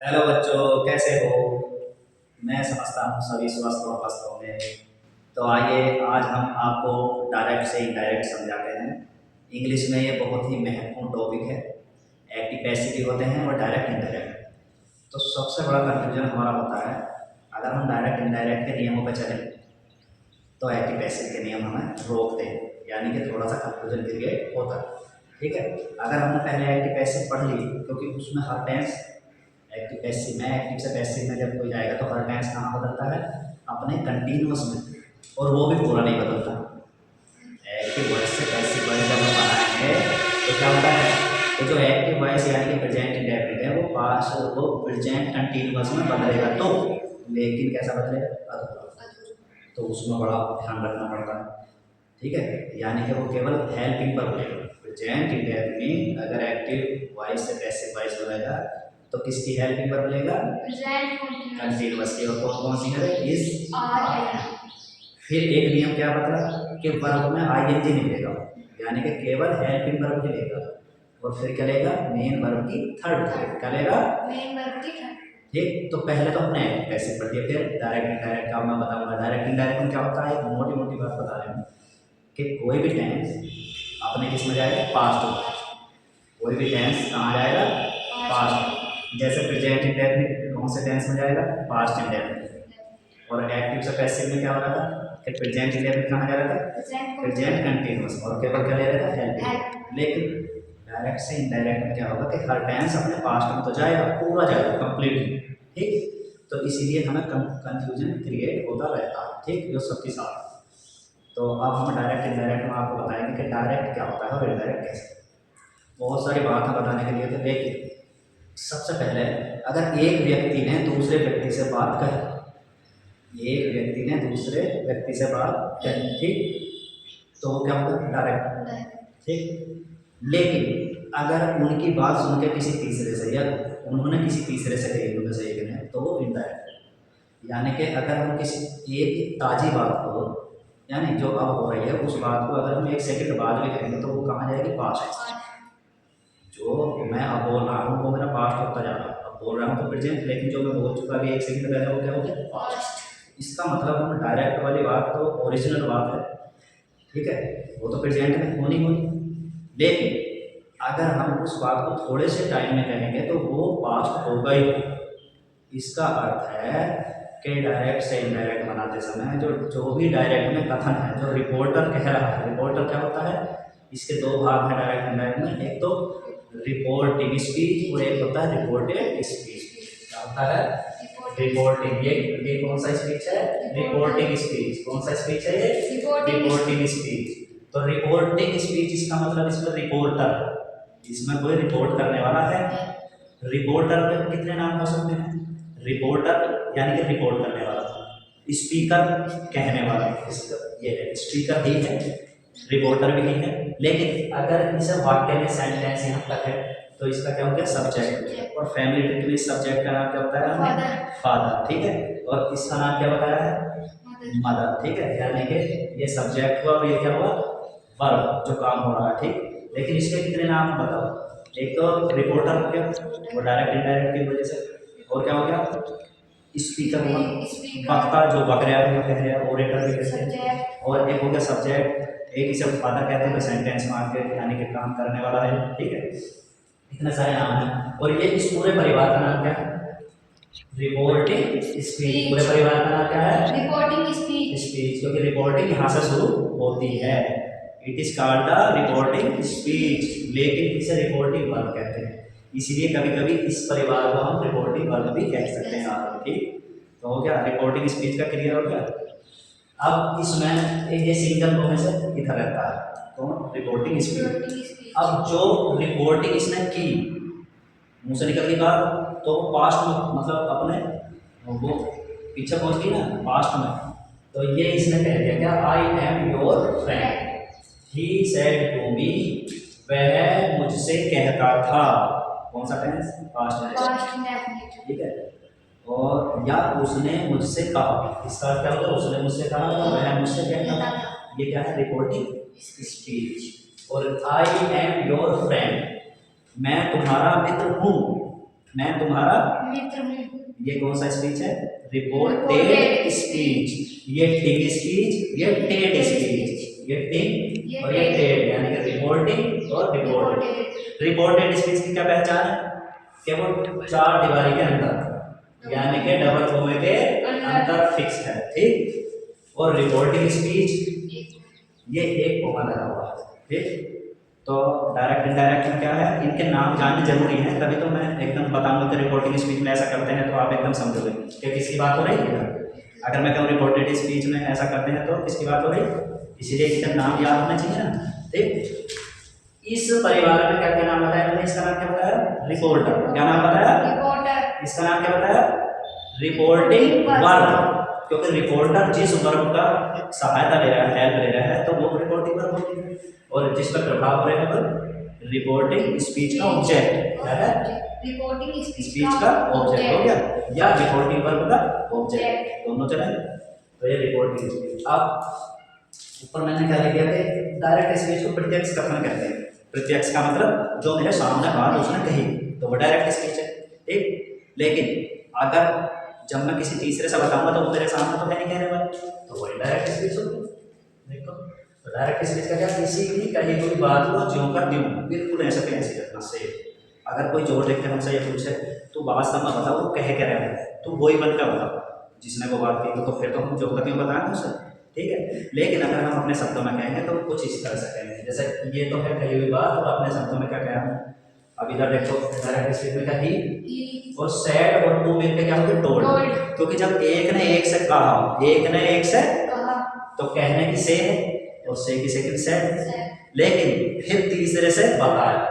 Hello बच्चों, कैसे हो? मैं समझता हूँ सभी स्वस्थ और मस्त होंगे। तो आइए आज हम आपको डायरेक्ट से इनडायरेक्ट समझाते हैं। इंग्लिश में ये बहुत ही महत्वपूर्ण टॉपिक है। एक्टिव पैसिव भी होते हैं और डायरेक्ट इनडायरेक्ट। तो सबसे बड़ा कन्फ्यूजन हमारा होता है, अगर हम डायरेक्ट इनडायरेक्ट के नियमों पर चलें तो एक्टिव पैसिव के नियम हमें रोकते हैं, यानी कि थोड़ा सा कन्फ्यूजन क्रिएट होता है। ठीक है, अगर हमने पहले एक्टिव पैसिव पढ़ ली, क्योंकि उसमें हर टेंस एक्टिव पैसिव में, एक्टिव से पैसिव में जब कोई जाएगा तो हर टेंस कहाँ बदलता है? अपने कंटिन्यूअस में, और वो भी पूरा नहीं बदलता। एक्टिव वॉइस से पैसिव वॉइस जब हम बनाएंगे तो क्या होता है कि जो एक्टिव वॉइस यानी कि प्रेजेंट इंडेफिनिट है वो पास्ट वो प्रेजेंट कंटिन्यूअस में बदलेगा, तो लेकिन कैसा बदलेगा? अधूरा। तो उसमें बड़ा ध्यान रखना पड़ता है। ठीक है, यानी कि वो केवल हेल्पिंग पर बनेगा। प्रेजेंट इंडेफिनिट अगर एक्टिव वॉइस से पैसिव वॉइस बनेगा तो किसकी हेल्पिंग पर बनेगा? कंटिन्यूअस की। और कौन कौन सी है? इस आर। फिर एक नियम क्या बता कि वर्ब में आईएनजी नहीं लेगा, यानी कि केवल हेल्पिंग वर्ब ही लेगा। और फिर क्या लेगा? मेन वर्ब की थर्ड फॉर्म क्या लेगा? मेन वर्ब की थर्ड। ठीक, तो पहले तो हमने कैसे पढ़ दिया, फिर डायरेक्ट इनडायरेक्ट का मैं बताऊंगा। डायरेक्ट इनडायरेक्ट में क्या होता है, मोटी मोटी बात बता रहे हैं कि कोई भी टेंस अपने किस में जाएगा? पास्ट में। कोई भी टेंस कहाँ जाएगा? पास्ट। जैसे प्रेजेंट इंडेफिनिट कौन से टेंस में जाएगा? Past indefinite. और एक्टिव से पैसिव में क्या हो रहा था कि प्रेजेंट इंडेफिनिट कहाँ जा रहा था? Present continuous. और केवल क्या ले रहा था? हेल्पिंग। लेकिन डायरेक्ट से इनडायरेक्ट में क्या होगा कि हर टेंस अपने पास्ट में तो जाएगा, पूरा जाएगा कंप्लीटली। ठीक, तो इसीलिए हमें कंफ्यूजन क्रिएट होता रहता है। ठीक, जो सबके साथ। तो अब हम डायरेक्ट इनडायरेक्ट में आपको बताएंगे कि डायरेक्ट क्या होता है और इनडायरेक्ट कैसे। बहुत सारी बातें बताने के लिए थे, लेकिन सबसे पहले अगर एक व्यक्ति ने दूसरे व्यक्ति से बात कही, एक व्यक्ति ने दूसरे व्यक्ति से बात कही, ठीक, तो वो क्या होगा? डायरेक्ट। ठीक, लेकिन अगर उनकी बात सुन के किसी तीसरे से या उन्होंने किसी तीसरे से कही, उनमें से एक ने, तो वो इनडायरेक्ट। यानी कि अगर हम किसी एक ताज़ी बात को, यानी जो अब हो रही है उस बात को अगर हम एक सेकंड बाद भी कहेंगे तो वो कहाँ जाएगी? पास्ट। जो मैं अब बोल रहा हूँ वो मेरा पास्ट होता जा रहा है, अब बोल रहा हूँ तो प्रेजेंट, लेकिन जो मैं बोल चुका अभी एक सेकंड पहले वो क्या हो गया? पास्ट। इसका मतलब हम डायरेक्ट वाली बात तो ओरिजिनल बात है, ठीक है, वो तो प्रेजेंट में होनी होनी। लेकिन अगर हम उस बात को थोड़े से टाइम में कहेंगे तो वो पास्ट होगा ही। इसका अर्थ है कि डायरेक्ट से इनडायरेक्ट बनाते समय जो जो भी डायरेक्ट में कथन है, जो रिपोर्टर कह रहा है, रिपोर्टर क्या होता है? इसके दो भाग हैं डायरेक्ट इनडायरेक्ट में, एक तो रिपोर्टिंग स्पीच और एक होता है रिपोर्टेड स्पीच। क्या होता है? रिपोर्टिंग। ये कौन सा स्पीच है? Reporting speech. कौन सा स्पीच है ये? Reporting speech. तो रिपोर्टिंग स्पीच इसका मतलब इसमें रिपोर्टर, इसमें कोई रिपोर्ट करने वाला है। रिपोर्टर में कितने नाम हो सकते हैं? रिपोर्टर यानी कि रिपोर्ट करने वाला, स्पीकर कहने वाला, ये है स्पीकर ही है, रिपोर्टर भी है। लेकिन अगर इस वाक्य में सेंटेंस यहाँ तक है तो इसका क्या हो गया? सब्जेक्ट। और फैमिली ट्री में सब्जेक्ट का नाम क्या होता है? हमने फादर। ठीक है, और इसका नाम क्या बताया है? मदर। ठीक है, यानी कि ये सब्जेक्ट हुआ और ये क्या हुआ? वर्ब, जो काम हो रहा है। ठीक, लेकिन इसके कितने नाम बताओ? एक तो रिपोर्टर हो गया, वो डायरेक्ट इनडायरेक्ट की वजह से। और क्या हो गया? स्पीकर हुआ, वक्ता जो बक रहा है कह रहा है, ओरेटर भी कहते हैं। और एक हो गया सब्जेक्ट, एक इसे फादर कहते हैं, सेंटेंस में आके यानी कि काम करने वाला है। ठीक है, इतने सारे नाम हैं। और ये इस पूरे परिवार का नाम क्या है? Reporting speech. पूरे परिवार का नाम क्या है? रिपोर्टिंग स्पीच, क्योंकि रिपोर्टिंग यहाँ से शुरू होती है। It is called the reporting speech. लेकिन इसे रिपोर्टिंग वर्ब कहते हैं, इसीलिए कभी कभी इस परिवार को हम रिपोर्टिंग वर्ब भी कह सकते हैं। ठीक, तो हो गया रिपोर्टिंग स्पीच का क्लियर हो गया। अब इसमें ये सिंगल को में से इधर रहता है तो रिपोर्टिंग स्पीच। अब जो रिपोर्टिंग इसने की, मुंह से निकल गई बात, तो पास्ट में मतलब अपने वो पीछे पहुंच गई ना पास्ट में। तो ये इसने कह दिया क्या? I am your friend, he said to me, वह मुझसे कहता था। कौन सा टेंस? Past tense. ठीक है, और या उसने मुझसे कहा, इसका क्या होता है? उसने मुझसे कहा, वह मुझसे कहता था। ये क्या है? Reporting speech. और आई एम योर फ्रेंड, मैं तुम्हारा मित्र हूँ, मैं तुम्हारा मित्र हूँ। ये कौन सा स्पीच है? Reported speech. ये टिंग स्पीच, ये टेड स्पीच। ये टिंग और ये टेड, यानी कि रिपोर्टिंग और रिपोर्टेड। रिपोर्टेड स्पीच की क्या पहचान है? कि वो चार दीवारी के अंदर, यानी कि डबल कोमे के अंदर फिक्स है, ठीक। और रिपोर्टिंग स्पीच ये एक कोमा लगा हुआ है, ठीक। तो डायरेक्ट इनडायरेक्ट में क्या है, इनके नाम जानने जरूरी है, तभी तो मैं एकदम बताऊंगा कि रिपोर्टिंग स्पीच में ऐसा करते हैं, तो आप एकदम समझोगे कि किसकी बात हो रही है। अगर मैं कहूँ रिपोर्टेड स्पीच में ऐसा करते हैं तो किसकी बात हो रही है, इसीलिए इसका नाम याद होना चाहिए ना, ठीक। इस परिवार में क्या क्या नाम बताया मैंने? इसका नाम क्या बताया? रिपोर्टर। क्या नाम बताया? रिपोर्टर। इसका नाम क्या बताया? Reporting verb. क्योंकि रिपोर्टर जिस वर्ब का सहायता ले रहा है, हेल्प ले रहा है, तो वो रिपोर्टिंग वर्ब होती है। और जिस पर प्रभाव हो रहा है वो रिपोर्टिंग स्पीच का ऑब्जेक्ट क्या है? रिपोर्टिंग स्पीच का ऑब्जेक्ट हो गया, या रिपोर्टिंग वर्ब का ऑब्जेक्ट, दोनों चले। तो ये रिपोर्टिंग स्पीच। अब ऊपर मैंने क्या लिख दिया कि डायरेक्ट स्पीच को प्रत्यक्ष कथन कहते हैं। प्रत्यक्ष का मतलब जो मेरे सामने बात उसने कही, तो वो डायरेक्ट स्पीच है, ठीक। लेकिन अगर जब मैं किसी तीसरे से बताऊंगा तो वो मेरे सामने तो नहीं कहने वाला, तो वो डायरेक्ट स्पीच होगी। देखो, तो डायरेक्ट स्पीच का क्या? किसी की कही हुई बात को ज्यों का त्यों बिल्कुल ऐसे पे ऐसे करना से। अगर कोई जोर देख के हमसे ये पूछे तो वास्तव में बताओ वो कह के रहे हैं, तो वही बनकर बताओ जिसने वो बात की, तो फिर तो हम जो का त्यों बताएंगे उसे, ठीक है। लेकिन अगर हम अपने शब्दों में कहेंगे तो कुछ इस तरह से कहेंगे, जैसे ये तो है कही हुई बात, और अपने शब्दों में क्या कहा? अब इधर देखो डायरेक्ट स्पीच में क्या ही और सैड और टू मिलकर क्या होगी? टोल्ड। क्योंकि जब एक ने एक से कहा, एक ने एक से कहा, तो कहने की से है और से की सेकंड सेड। लेकिन फिर तीसरे से बताया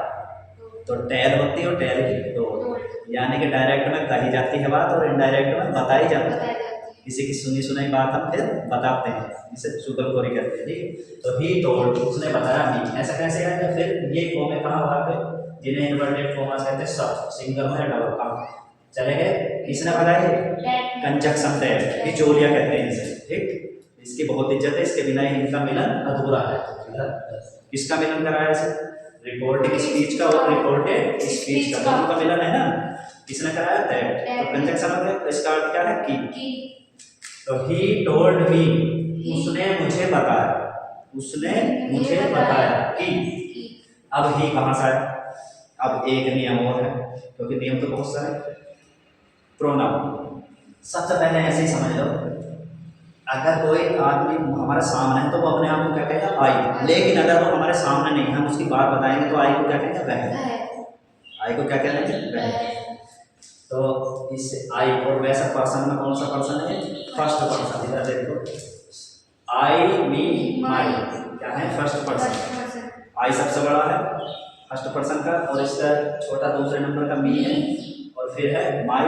तो टेल होती है और टेल की टोल्ड। यानी कि डायरेक्ट में कही जाती है बात और इनडायरेक्ट में बताई जाती है। किसी की सुनी सुनाई बात हम फिर बताते हैं, जिसे चुगलखोरी कहते हैं, ठीक। तो ही टोल्ड, उसने बताया मी, ऐसा कैसे आएगा? फिर ये कोमे कहाँ वहाँ पे जिन्हें इन्वर्टेड कोमास कहते हैं, सब सिंगल में डबल कहाँ चले गए? किसने बताया? कंजक्शन टेल, बिचौलिया कहते हैं इसे, ठीक। इसकी बहुत इज्जत है, इसके बिना इनका मिलन अधूरा है। किसका मिलन कराया इसे? रिपोर्टिंग स्पीच का और रिपोर्टेड स्पीच का, दोनों का मिलन है ना, किसने कराया? दैट। तो कंजक्शन हो गया, तो इसका अर्थ क्या है? की। तो ही टोल्ड मी, उसने मुझे बताया, उसने मुझे बताया कि। अब ही कहाँ से आया? अब एक नियम और है, क्योंकि नियम तो बहुत सारे। प्रोनाउन सबसे पहले ऐसे ही समझ लो, अगर कोई आदमी हमारे सामने है तो वो अपने आप को क्या कहेगा? आई। लेकिन अगर वो हमारे सामने नहीं है, हम उसकी बात बताएंगे तो आई को क्या कहेंगे? वह। आई को क्या कहेंगे? वह। तो इस आई और वैसा पर्सन में कौन सा पर्सन है? First person. इधर देखो, आई मी माई क्या है? First person. आई सबसे बड़ा है फर्स्ट पर्सन का, और इसका छोटा दूसरे नंबर का मी है, और फिर है माई,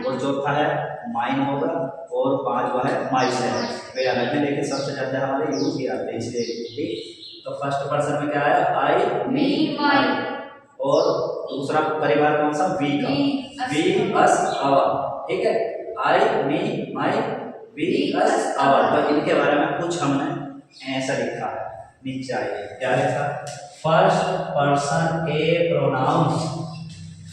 और चौथा है माइन होगा, और पांचवा है माई से। वे अलग है लेकिन सबसे ज्यादा हमारे यूज ही आते हैं इसलिए, ठीक। तो फर्स्ट पर्सन में क्या आया? आई मी माई। और दूसरा परिवार कौन सा? वी का, वी अस आवर, ठीक है। I me my we us our. तो इनके बारे में कुछ हमने ऐसा लिखा है नीचे आइए, क्या लिखा? फर्स्ट पर्सन के प्रोनाउंस,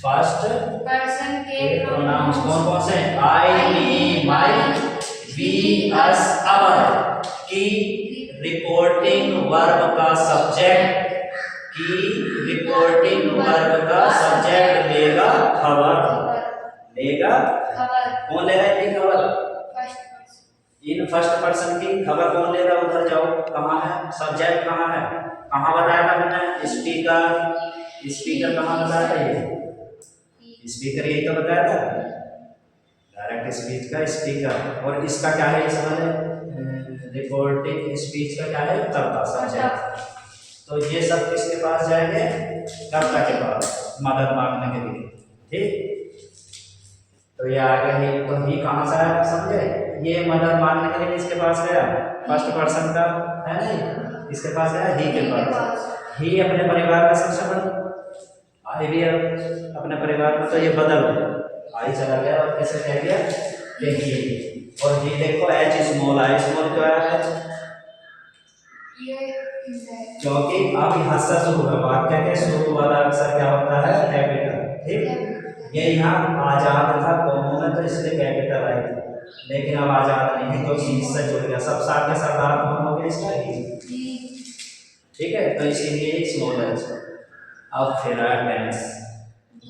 फर्स्ट पर्सन के प्रोनाउंस कौन कौन से? आई me my we us our की रिपोर्टिंग वर्ब का सब्जेक्ट, की रिपोर्टिंग वर्ब का सब्जेक्ट लेगा खबर, लेगा खबर। कौन ले रहा है ये खबर? इन फर्स्ट पर्सन की खबर कौन ले रहा है? उधर जाओ, कहाँ है सब्जेक्ट? कहाँ है? कहाँ बताया था मैंने? स्पीकर। स्पीकर कहाँ बताया था? ये स्पीकर यही तो बताया था, डायरेक्ट स्पीच का स्पीकर। और इसका क्या है? इसमें रिपोर्टिंग स्पीच का क्या है? कर्ता, सब्जेक्ट। तो ये सब किसके पास जाएंगे? कर्ता के पास, मदद मांगने के लिए, ठीक। तो ये आगे ही, तो ही कहाँ से आया? समझे? ये मदद मांगने के लिए इसके पास गया, फर्स्ट पर्सन का है नहीं, इसके पास गया, ही के पास। ही अपने परिवार का सबसे बड़ा, आई भी अपने परिवार में, तो ये बदल गया, आई चला गया और कैसे कह गया कि ही। और ही देखो एच स्मॉल, आई स्मॉल क्या है? क्योंकि अब यहाँ से शुरू है, वाक्य के शुरू वाला अक्षर क्या होता है? कैपिटल, ठीक। ये यहाँ आजाद था कौमों में, तो इसलिए कैपिटल आई थी, लेकिन अब आजाद नहीं है क्योंकि इससे जुड़ गया। सब साथ के सरदार कौन हो गया इसका? ही। ठीक है, तो इसीलिए स्मॉल है इसका। अब फिर आया टेंस।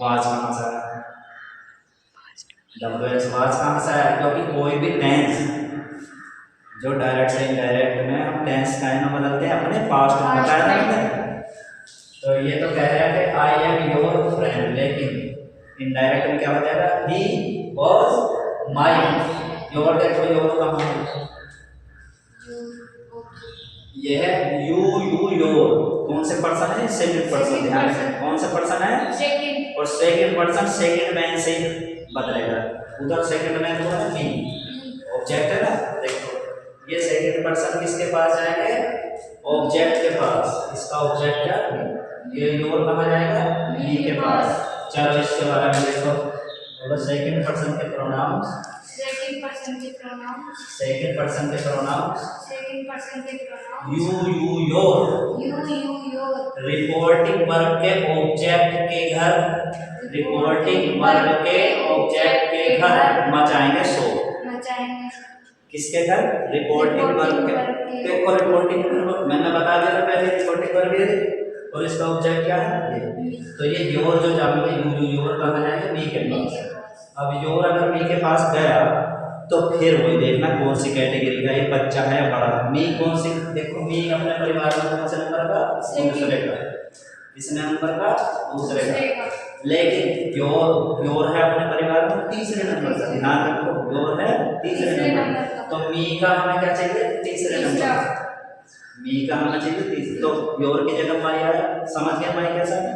वाज कहाँ से आया? डब्ल्यूएच वाज कहाँ से आया? क्योंकि कोई भी टेंस जो डायरेक्ट से इनडायरेक्ट में हम टेंस का ना बदलते हैं अपने पास्ट में, बताया था मैंने। तो ये तो कह रहा है कि आई एम योर फ्रेंड, लेकिन इनडायरेक्ट में क्या बताएगा? He was my. योर देखो, योर कहाँ है? ये है यू योर। कौन से पर्सन है? Second person. ध्यान रखें, कौन से पर्सन है? सेकंड। और सेकंड पर्सन सेकंड मैन से बदलेगा। उधर सेकंड मैन कौन है? मी। ऑब्जेक्ट है ना, देखो ये सेकंड पर्सन किसके पास जाएंगे? ऑब्जेक्ट के पास। इसका ऑब्जेक्ट क्या? ये योर कहाँ जाएगा? मी के पास। चलो इसके बारे में देखो, बोलो सेकंड पर्सन के प्रोनाउंस। सेकंड पर्सन के प्रोनाउंस। सेकंड पर्सन के प्रोनाउंस। सेकंड पर्सन के pronouns. You your. Your. Reporting verb के ऑब्जेक्ट के घर। रिपोर्टिंग वर्ब के ऑब्जेक्ट के घर मचाएंगे शोर। मचाएंगे। किसके घर? रिपोर्टिंग वर्ब के। देखो रिपोर्टिंग वर्ब मैंने बता दिया था पहले, रिपोर्टिंग वर्ब ये, और इसका ऑब्जेक्ट क्या है? ये। तो ये योर जो जाएंगे, यू योर कहाँ जाएंगे? मी के पास। अब योर अगर मी के पास गया तो फिर वही देखना कौन सी कैटेगरी का ये बच्चा है, बड़ा। मी कौन सी? देखो मी अपने परिवार में कौन से नंबर का? दूसरे का। किस नंबर का? दूसरे का। लेकिन योर है अपने परिवार में तीसरे नंबर का। ध्यान रखो, योर है तीसरे नंबर का। तो मी का हमें क्या चाहिए? तीसरे नंबर। मी का हमें चाहिए तीसरे। तो योर की जगह माई आया। समझ गया माई कैसा है?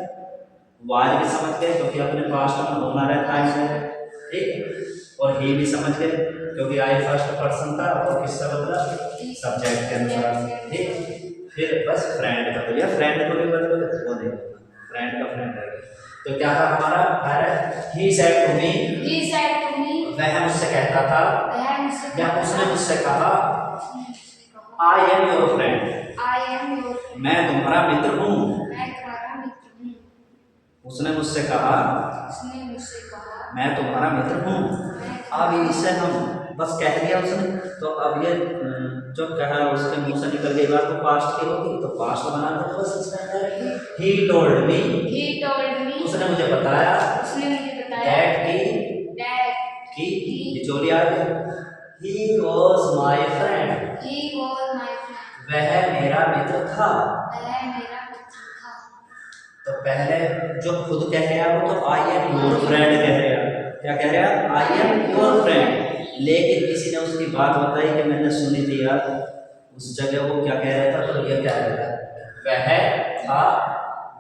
वाज भी समझ गए क्योंकि अपने पास्ट में होना रहता है, ठीक। और ही भी समझ गए क्योंकि आई फर्स्ट पर्सन था और किससे बदला? सब्जेक्ट के अनुसार, ठीक। फिर बस फ्रेंड का, भैया फ्रेंड को भी बदलो, वो देखो फ्रेंड का फ्रेंड है। तो क्या था हमारा? He said to me. He said to me. वह मुझसे कहता था। वह मुझसे या उसने मुझसे कहा, आई am your friend. I am your. मैं तुम्हारा मित्र हूँ। मैं तुम्हारा मित्र हूँ। उसने मुझसे कहा। उसने मुझसे कहा, मैं तुम्हारा मित्र हूँ। अब इसे हम बस कह दिया उसने, तो अब ये जो कहा उसके मुंह से निकल गई बात तो पास्ट की होगी, तो पास्ट बना दो बस इसमें। He told me. He told me. उसने मुझे बताया। उसने मुझे बताया दैट की बिचौली आ गई। He was my friend. He was my friend. वह मेरा मित्र था। वह मेरा मित्र था। तो पहले जो खुद कह रहा वो तो आई एम योर फ्रेंड कह रहा। क्या कह रहा? आई एम योर फ्रेंड। लेकिन किसी ने उसकी बात बताई कि मैंने सुनी थी यार, उस जगह वो क्या कह रहा था? तो ये क्या कह रहा था? वह था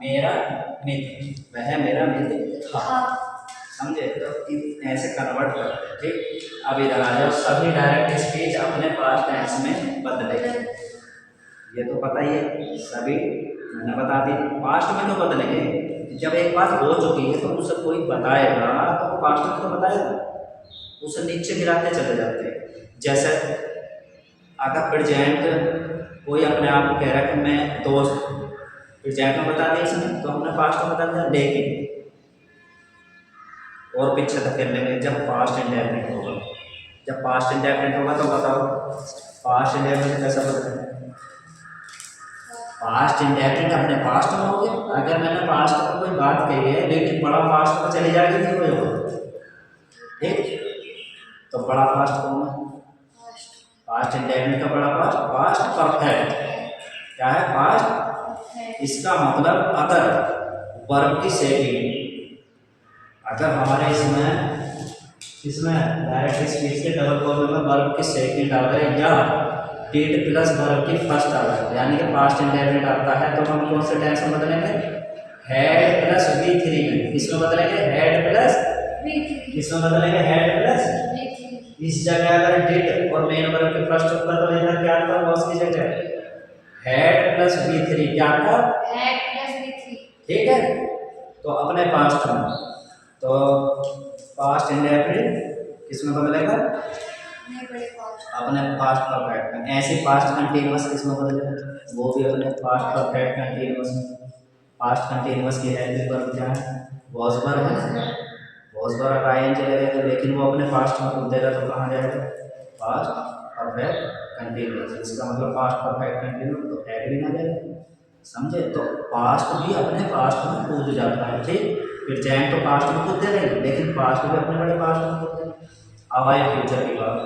मेरा मित्र। वह मेरा मित्र था। समझे? तो ऐसे कन्वर्ट करते हैं, ठीक। अब इधर आ जाओ, सभी डायरेक्ट स्पीच अपने पास्ट टेंस में बदलेंगे। ये तो पता ही है, सभी मैंने बता दी। पास्ट में तो बदलेंगे, जब एक बात हो चुकी है तो उसे कोई बताएगा तो वो पास्ट में तो बताएगा, उसे नीचे गिराते चले जाते हैं। जैसे अगर प्रेजेंट कोई अपने आप को कह रहा है कि मैं दोस्त, प्रेजेंट में बता दिया इसने तो हमने पास्ट में बता दिया। लेकिन और पीछे धकेल लेंगे जब पास्ट इंडेफिनिट होगा। जब पास्ट इंडेफिनिट होगा तो बताओ पास्ट इंडेफिनिट कैसा बदलेगा? पास्ट इंडेफिनिट अपने पास्ट में हो गया। अगर मैंने पास्ट में कोई बात कही है लेकिन बड़ा पास्ट में चली जाएगी तो कोई होगा, ठीक। तो बड़ा पास्ट कौन है? पास्ट इंडेफिनिट का बड़ा पास्ट, पास्ट परफेक्ट। क्या है? पास्ट। इसका मतलब अगर वर्ब की सेटिंग, अगर हमारे इसमें डायरेक्ट स्पीच के डबल फॉर्म में वर्ब की सेकंड आ गए या डिड प्लस वर्ब की फर्स्ट आ गए, यानी कि पास्ट इंडेफिनिट आता है, तो हम कौन से टेंस में बदलेंगे? हैड प्लस V3 में। किसमें बदलेंगे? Had plus V3। किसमें बदलेंगे? Had plus V3। इस जगह अगर डिड और मेन वर्ब के फर्स्ट ऊपर तो इधर क्या आता? वॉज की जगह हैड प्लस V3 क्या आता? Had plus V3। ठीक है। तो अपने पास्ट में तो पास्ट इंडेफिनिट किसमें बदलेगा? अपने पास्ट परफेक्ट में। ऐसे पास्ट कंटीन्यूअस किसमें बदलेगा? वो भी अपने पास्ट परफेक्ट कंटीन्यूअस में। पास्ट कंटीन्यूअस की हेल्पिंग वर्ब क्या है? वॉज वर्ब है। बहुत बार ING लगेगा, लेकिन वो अपने पास्ट में खुद देगा तो कहाँ जाएगा? Past perfect continuous. इसका मतलब पास्ट परफेक्ट कंटिन्यूअस तो हैड भी ना जाएगा। समझे? तो पास्ट भी अपने पास्ट में कूद जाता है, ठीक। प्रेजेंट तो पास्ट में कूदते रहे, लेकिन पास्ट भी अपने बड़े पास्ट में कूदते हैं। अब आए फ्यूचर की बात।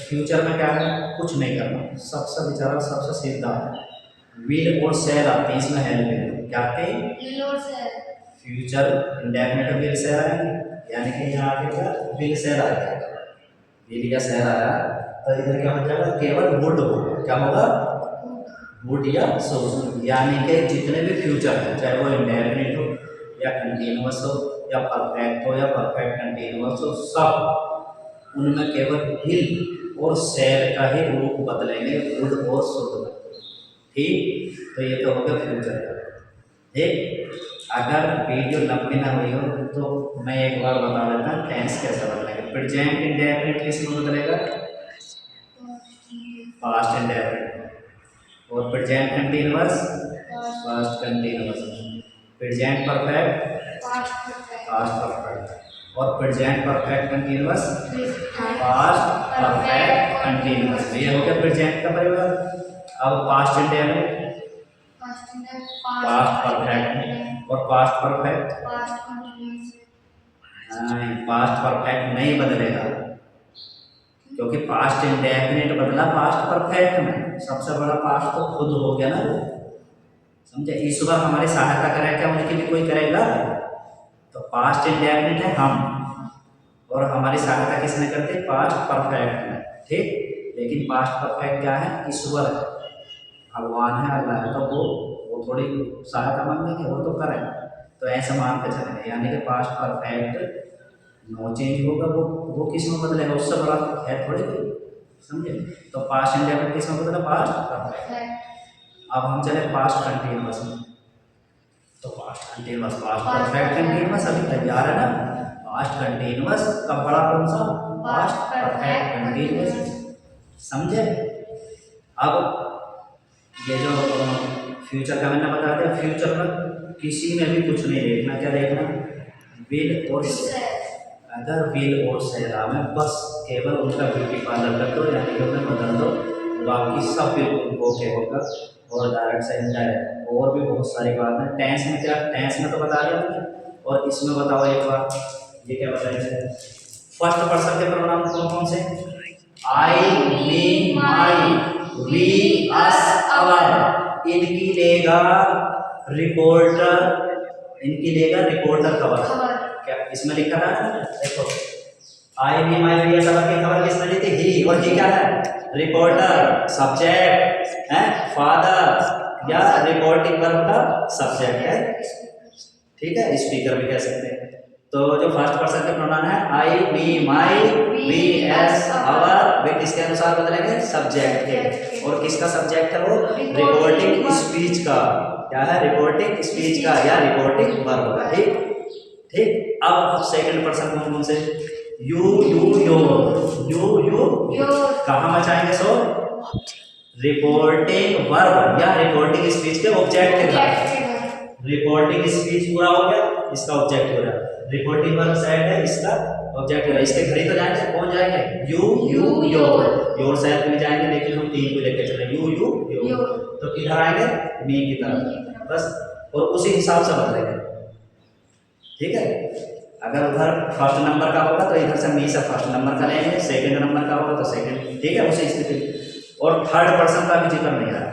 फ्यूचर में क्या है? कुछ नहीं करना, सबसे बेचारा सबसे सीधा है। विल और शेल आते हैं इसमें, हेल्प है क्या आते हैं? विल और shall. Future indefinite will shall आएंगे, यानी कि यहाँ आगे क्या विल शेल आ जाएगा। विल या शेल आया तो इधर क्या हो जाएगा? केवल वुड होगा। क्या होगा? वुड या शुड। यानी कि जितने भी फ्यूचर हैं, चाहे वो इंडेफिनिट हो या कंटिन्यूअस हो या परफेक्ट हो या परफेक्ट कंटिन्यूअस हो, सब उनमें केवल विल और शेल का ही रूप बदलेंगे, वुड और शुड में, ठीक। तो ये तो हो गया फ्यूचर का, ठीक। अगर वीडियो लंबी ना हुई हो तो मैं एक बार बता देता टेंस कैसे बदलेगा। प्रेजेंट इंडेफिनिट किसमें बदलेगा? Past indefinite. और present continuous past continuous. Present perfect past perfect. और present perfect continuous past perfect continuous. ये हो गया प्रेजेंट का परिवर्तन। अब पास्ट इंडेफिनिट पास्ट परफेक्ट और पास्ट परफेक्ट पास्ट परफेक्ट नहीं बदलेगा, क्योंकि पास्ट इंडेफिनिट बदला पास्ट परफेक्ट में। सबसे बड़ा पास्ट तो खुद हो गया ना वो, समझे? ईश्वर हमारी सहायता करेगा क्या? उनकी भी कोई करेगा? तो पास्ट इंडेफिनिट है हम, और हमारी सहायता किसने करती है? पास्ट परफेक्ट में, ठीक। लेकिन पास्ट परफेक्ट क्या है? ईश्वर है, भगवान है, अल्लाह है, तो वो थोड़ी सहायता मांगेंगे, वो तो करेंगे। तो ऐसे मान के चलेंगे, यानी कि पास्ट परफेक्ट नो चेंज होगा। वो किस में बदलेगा? उससे बड़ा है थोड़ी कोई, समझे? तो पास्ट इंडेफिनिट किस में बदला? Past perfect. अब हम चले पास्ट कंटिन्यूअस में। तो past continuous past perfect continuous अभी तैयार है ना। पास्ट कंटिन्यूअस का बड़ा कौन सा? पास्ट परफेक्ट कंटिन्यूअस, समझे? अब ये जो फ्यूचर का मैंने बता दिया, फ्यूचर में किसी में भी कुछ नहीं देखना। क्या देखना? विल और शेल। अगर विल और शेल में बस केवल उनका ब्यूटी पार्लर कर दो, यानी कि उन्हें बदल दो, बाकी सब बिल्कुल ओके होगा। और डायरेक्ट से इनडायरेक्ट और भी बहुत सारी बात है। टेंस में क्या? टेंस में तो बता दिया मैंने, और इसमें बताओ एक बार, ये क्या बताएंगे? फर्स्ट पर्सन के प्रोनाउन कौन कौन से? आई, मी, माई, वी, अस, अवर। इनकी लेगा रिपोर्टर, खबर। क्या इसमें लिखा था? देखो, आई, मी, माई, वी, अस, अवर की खबर किसने ली थी? ही। और ही क्या है? रिपोर्टर। सब्जेक्ट है फादर, या रिपोर्टिंग वर्ब का सब्जेक्ट है, ठीक है। स्पीकर भी कह सकते हैं। तो जो फर्स्ट पर्सन के प्रोनाउन है I, me, my, we, S, अवर, वे किसके अनुसार बदलेंगे? सब्जेक्ट के। और किसका सब्जेक्ट है वो? रिपोर्टिंग स्पीच का। क्या है? रिपोर्टिंग स्पीच का या रिपोर्टिंग वर्ब का, ठीक। अब सेकंड पर्सन कौन कौन से? You, your. कहाँ मचाएंगे? सो रिपोर्टिंग वर्ब या रिपोर्टिंग स्पीच के ऑब्जेक्ट का। रिपोर्टिंग स्पीच पूरा हो गया, इसका ऑब्जेक्ट हो रहा है। रिपोर्टिंग वर्ब सेट है, इसका ऑब्जेक्ट हो रहा है। इसके घर ही तो जाएंगे, कौन जाएंगे? यू, योर सेल्फ में जाएंगे, लेकिन हम तीन को लेकर चले। You, your. तो किधर आएंगे? मी की तरफ, बस। और उसी हिसाब से बदलेंगे, ठीक है। अगर उधर फर्स्ट नंबर का होगा तो इधर से मी से फर्स्ट नंबर का लेंगे, सेकंड नंबर का होगा तो सेकंड, ठीक है, उसी स्थिति। और थर्ड पर्सन का भी जिक्र नहीं आ रहा।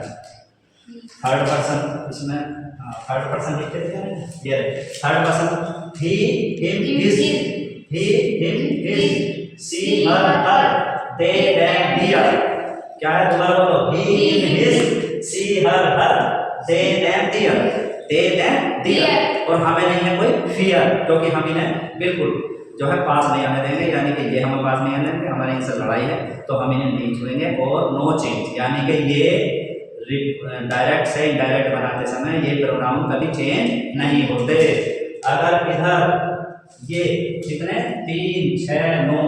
थर्ड पर्सन इसमें थर्ड पर्सन लिखते थे, ये third person he, him, his, she, her, they, them, their. क्या है? दोबारा बोलो। He, him, his, she, her, they, them, दियर। और हमें नहीं है कोई फियर, क्योंकि हम इन्हें बिल्कुल जो है पास नहीं आने देंगे, यानी कि ये हमें पास नहीं आने देंगे, हमारे इनसे लड़ाई है तो हम इन्हें नहीं छुएंगे। और नो चेंज, यानी कि ये डायरेक्ट से इनडायरेक्ट बनाते समय ये प्रोनाउन कभी चेंज नहीं होते। अगर इधर ये कितने 3, 6, 9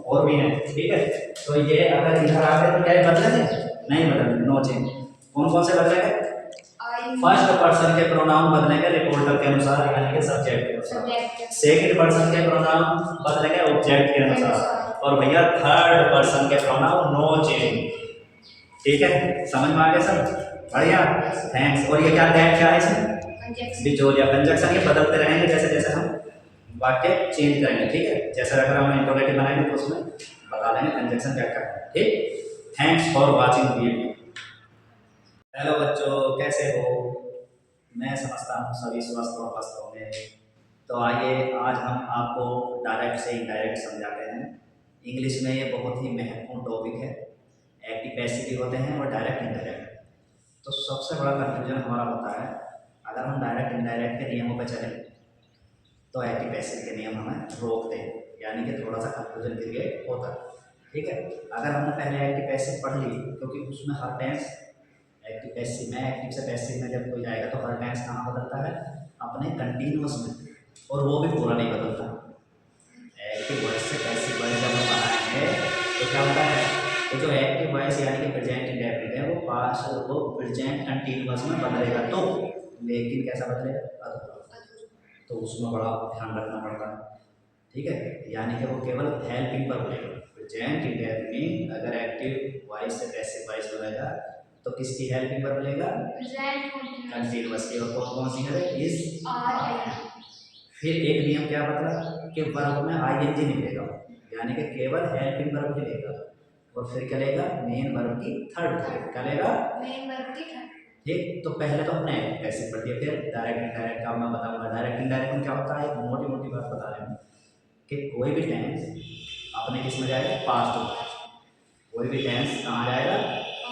और भी हैं, ठीक है, तो ये अगर इधर आ गए तो क्या बदलेंगे? नहीं बदलेंगे, नो चेंज। कौन कौन से बदलेंगे? फर्स्ट पर्सन के प्रोनाउन बदलेंगे रिपोर्टर के अनुसार, यानी कि सब्जेक्ट के अनुसार। सब्जेक्ट सेकंड पर्सन के प्रोनाउन बदलेंगे ऑब्जेक्ट के अनुसार। और भैया थर्ड पर्सन के प्रोनाउन नो चेंज। ठीक है, समझ में आ गया सब? बढ़िया, थैंक्स। और ये क्या है इसमें? कंजक्शन। बिचौलिया कंजक्शन। ये बदलते रहेंगे जैसे जैसे हम वाक्य चेंज करेंगे। ठीक है, जैसे अगर हम इंटरोगेटिव बनाएंगे तो उसमें बता देंगे कंजक्शन क्या क्या है। ठीक, thanks for watching video. Hello बच्चों, कैसे हो? मैं समझता हूँ सभी स्वस्थ और मस्त होंगे। तो आइए आज हम आपको डायरेक्ट से इनडायरेक्ट समझाते हैं। इंग्लिश में ये बहुत ही महत्वपूर्ण टॉपिक है। एक्टिव पैसिव भी होते हैं और डायरेक्ट इनडायरेक्ट। तो सबसे बड़ा कन्फ्यूजन हमारा होता है अगर हम डायरेक्ट इनडायरेक्ट के नियमों पर चलें तो एक्टिव पैसिव के नियम हमें रोकते हैं, यानी कि थोड़ा सा कन्फ्यूजन क्रिएट होता है। ठीक है, अगर हमने पहले एक्टिव पैसिव पढ़ ली, क्योंकि उसमें हर टेंस एक्टिव पैसिव में, एक्टिव से पैसिव में जब कोई जाएगा तो हर टेंस कहाँ बदलता है? अपने कंटिन्यूअस में, और वो भी पूरा नहीं बदलता। एक्टिव वॉइस से पैसिव वॉइस जब हम बनाएंगे तो क्या होता है? तो जो एक्टिव वॉइस यानी कि प्रेजेंट इंडेफिनिट है वो पास्ट वो प्रेजेंट कंटिन्यूअस में बदलेगा, तो लेकिन कैसा बदलेगा? अधूरा। तो उसमें बड़ा ध्यान रखना पड़ता है। ठीक है, यानी कि वो केवल हेल्पिंग पर बनेगा। प्रेजेंट इंडेफिनिट अगर एक्टिव वॉइस से पैसिव वॉइस बनेगा तो किसकी हेल्पिंग पर बनेगा? Present continuous. कंटिन्यूअस की। और कौन सी है? Is, are. फिर एक नियम क्या मतलब कि वर्ब में आईएनजी नहीं लेगा, यानी कि केवल हेल्पिंग वर्ब ही लेगा। और फिर क्या लेगा? मेन वर्ब की थर्ड फॉर्म क्या लेगा? मेन वर्ब की थर्ड। ठीक, तो पहले तो हमने पैसिव पढ़ दिया, फिर डायरेक्ट इनडायरेक्ट का मैं बताऊंगा। डायरेक्ट इनडायरेक्ट में क्या होता है? एक मोटी मोटी बात बता रहे हैं कि कोई भी टेंस अपने किस में जाएगा? पास्ट में। कोई भी टेंस कहाँ जाएगा?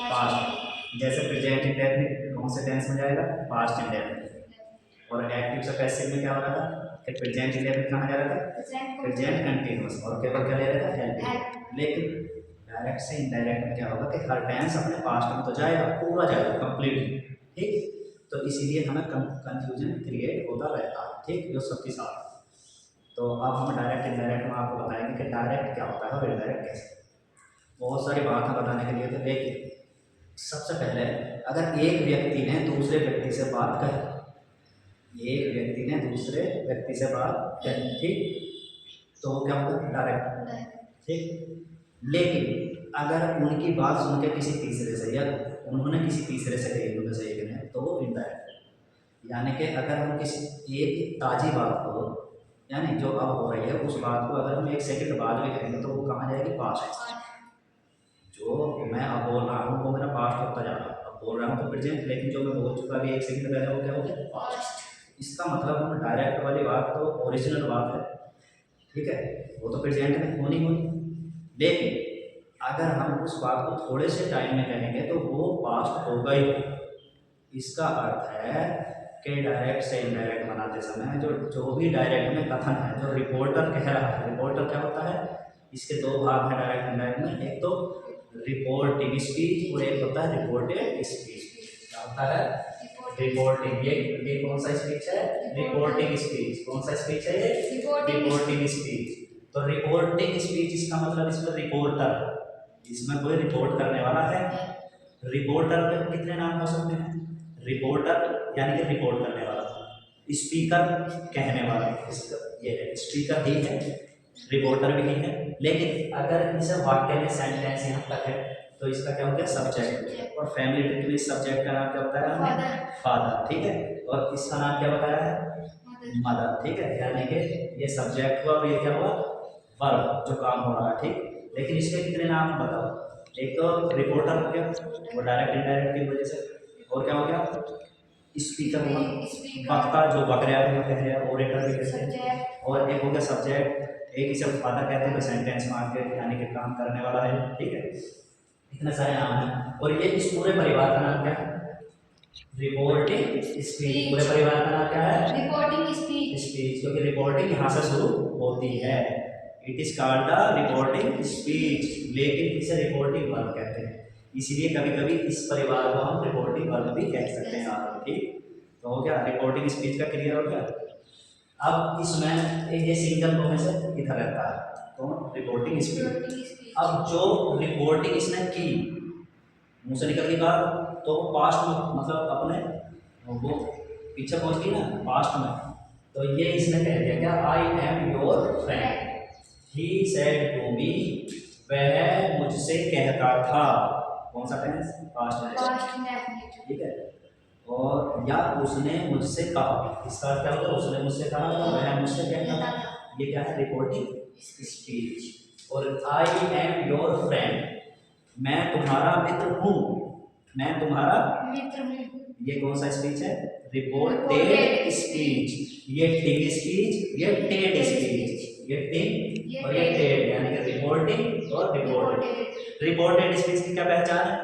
पास्ट में। जैसे प्रेजेंट इंडेफिनिट कौन से टेंस में जाएगा? Past indefinite. और एक्टिव से पैसिव में क्या हो रहा था कि प्रेजेंट इंडेफिनिट कहाँ जा रहा था? Present continuous. और केवल क्या ले रहा था? हेल्पिंग। लेकिन डायरेक्ट से इनडायरेक्ट में क्या होगा कि हर टेंस अपने पास्ट में तो जाएगा, पूरा जाएगा कंप्लीटली। ठीक, तो इसीलिए हमें कंफ्यूजन क्रिएट होता रहता है। ठीक, जो सबके साथ। तो अब हम डायरेक्ट इनडायरेक्ट में आपको बताएंगे कि डायरेक्ट क्या होता है और इनडायरेक्ट कैसे। बहुत सारी बातें बताने के लिए थे, लेकिन सबसे पहले अगर एक व्यक्ति ने दूसरे व्यक्ति से बात कही, एक व्यक्ति ने दूसरे व्यक्ति से बात कही, ठीक, तो वो क्या होगा? डायरेक्ट। ठीक, लेकिन अगर उनकी बात सुन के किसी तीसरे से या उन्होंने किसी तीसरे से कही, उनमें से एक ने, तो वो इनडायरेक्ट। यानी कि अगर हम किसी एक ताज़ी बात को, यानी जो अब हो रही है उस बात को अगर हम एक सेकंड बाद भी कहेंगे तो वो कहाँ जाएगी? पास्ट। जो मैं अब बोल रहा हूँ वो मेरा पास्ट होता जा रहा है। अब बोल रहा हूँ तो प्रेजेंट, लेकिन जो मैं बोल चुका अभी एक सेकंड पहले वो क्या हो गया? पास्ट। इसका मतलब हम डायरेक्ट वाली बात तो ओरिजिनल बात है, ठीक है, वो तो प्रेजेंट में होनी होनी। लेकिन अगर हम उस बात को थोड़े से टाइम में कहेंगे तो वो पास्ट होगा ही। इसका अर्थ है कि डायरेक्ट से इनडायरेक्ट बनाते समय जो भी डायरेक्ट में कथन है, जो रिपोर्टर कह रहा है, रिपोर्टर क्या होता है? इसके दो भाग हैं डायरेक्ट इनडायरेक्ट में, एक तो रिपोर्टिंग स्पीच और एक होता है रिपोर्टेड स्पीच। क्या होता है? रिपोर्टिंग। ये कौन सा स्पीच है? Reporting speech. कौन सा स्पीच है ये? Reporting speech. तो रिपोर्टिंग स्पीच इसका मतलब इसमें रिपोर्टर, इसमें कोई रिपोर्ट करने वाला है। रिपोर्टर में कितने नाम हो सकते हैं? रिपोर्टर यानी कि रिपोर्ट करने वाला, स्पीकर कहने वाला, ये है स्पीकर ही है, रिपोर्टर भी है। लेकिन अगर इस वाक्य में सेंटेंस यहाँ तक है तो इसका क्या हो गया? सब्जेक्ट। और फैमिली ट्री में इस सब्जेक्ट का नाम क्या बताया हमने? फादर। ठीक है, और इसका नाम क्या बताया है? मदर। ठीक है, यानी कि ये सब्जेक्ट हुआ और ये क्या हुआ? वर्ब, जो काम हो रहा है। ठीक, लेकिन इसके कितने नाम बताओ? एक तो रिपोर्टर हो गया, वो डायरेक्ट इनडायरेक्ट की वजह से। और क्या हो गया? स्पीकर हुआ, वक्ता जो बक रहा है, जो कह रहा है, ओरेटर भी कहते हैं। और एक हो गया सब्जेक्ट, एक इसे फादर कहते हैं, तो सेंटेंस में आके यानी कि काम करने वाला है। ठीक है, इतने सारे नाम हैं। और ये इस पूरे परिवार का नाम क्या है? Reporting speech. पूरे परिवार का नाम क्या है? रिपोर्टिंग स्पीच, क्योंकि रिपोर्टिंग यहाँ से शुरू होती है। It is called the reporting speech, लेकिन इसे रिपोर्टिंग वर्ब कहते हैं। इसीलिए कभी कभी इस परिवार को हम रिपोर्टिंग वर्ब भी कह सकते हैं। ठीक, तो हो गया रिपोर्टिंग स्पीच का क्लियर हो गया। अब इसमें ये सिंगल को में से इधर रहता है तो रिपोर्टिंग स्पीच। अब जो रिपोर्टिंग इसने की, मुंह से निकल गई बात, तो पास्ट में मतलब अपने और वो पीछे पहुंच गई ना पास्ट में, तो ये इसने कह दिया क्या, I am your friend. He said to me, वह मुझसे कहता था। कौन सा tense, past tense, past indefinite. ठीक है। और या उसने मुझसे कहा, इसका अर्थ क्या होता है, उसने मुझसे कहा, वह मुझसे कहता था। ये क्या है, रिपोर्टिंग स्पीच। और आई एम योर फ्रेंड, मैं तुम्हारा मित्र हूँ, मैं तुम्हारा मित्र हूँ। ये कौन सा स्पीच है, रिपोर्टेड स्पीच। ये टिंग स्पीच, ये टेड स्पीच, ये टिंग और ये टेड, यानी कि रिपोर्टिंग और रिपोर्टेड। रिपोर्टेड स्पीच की क्या पहचान है,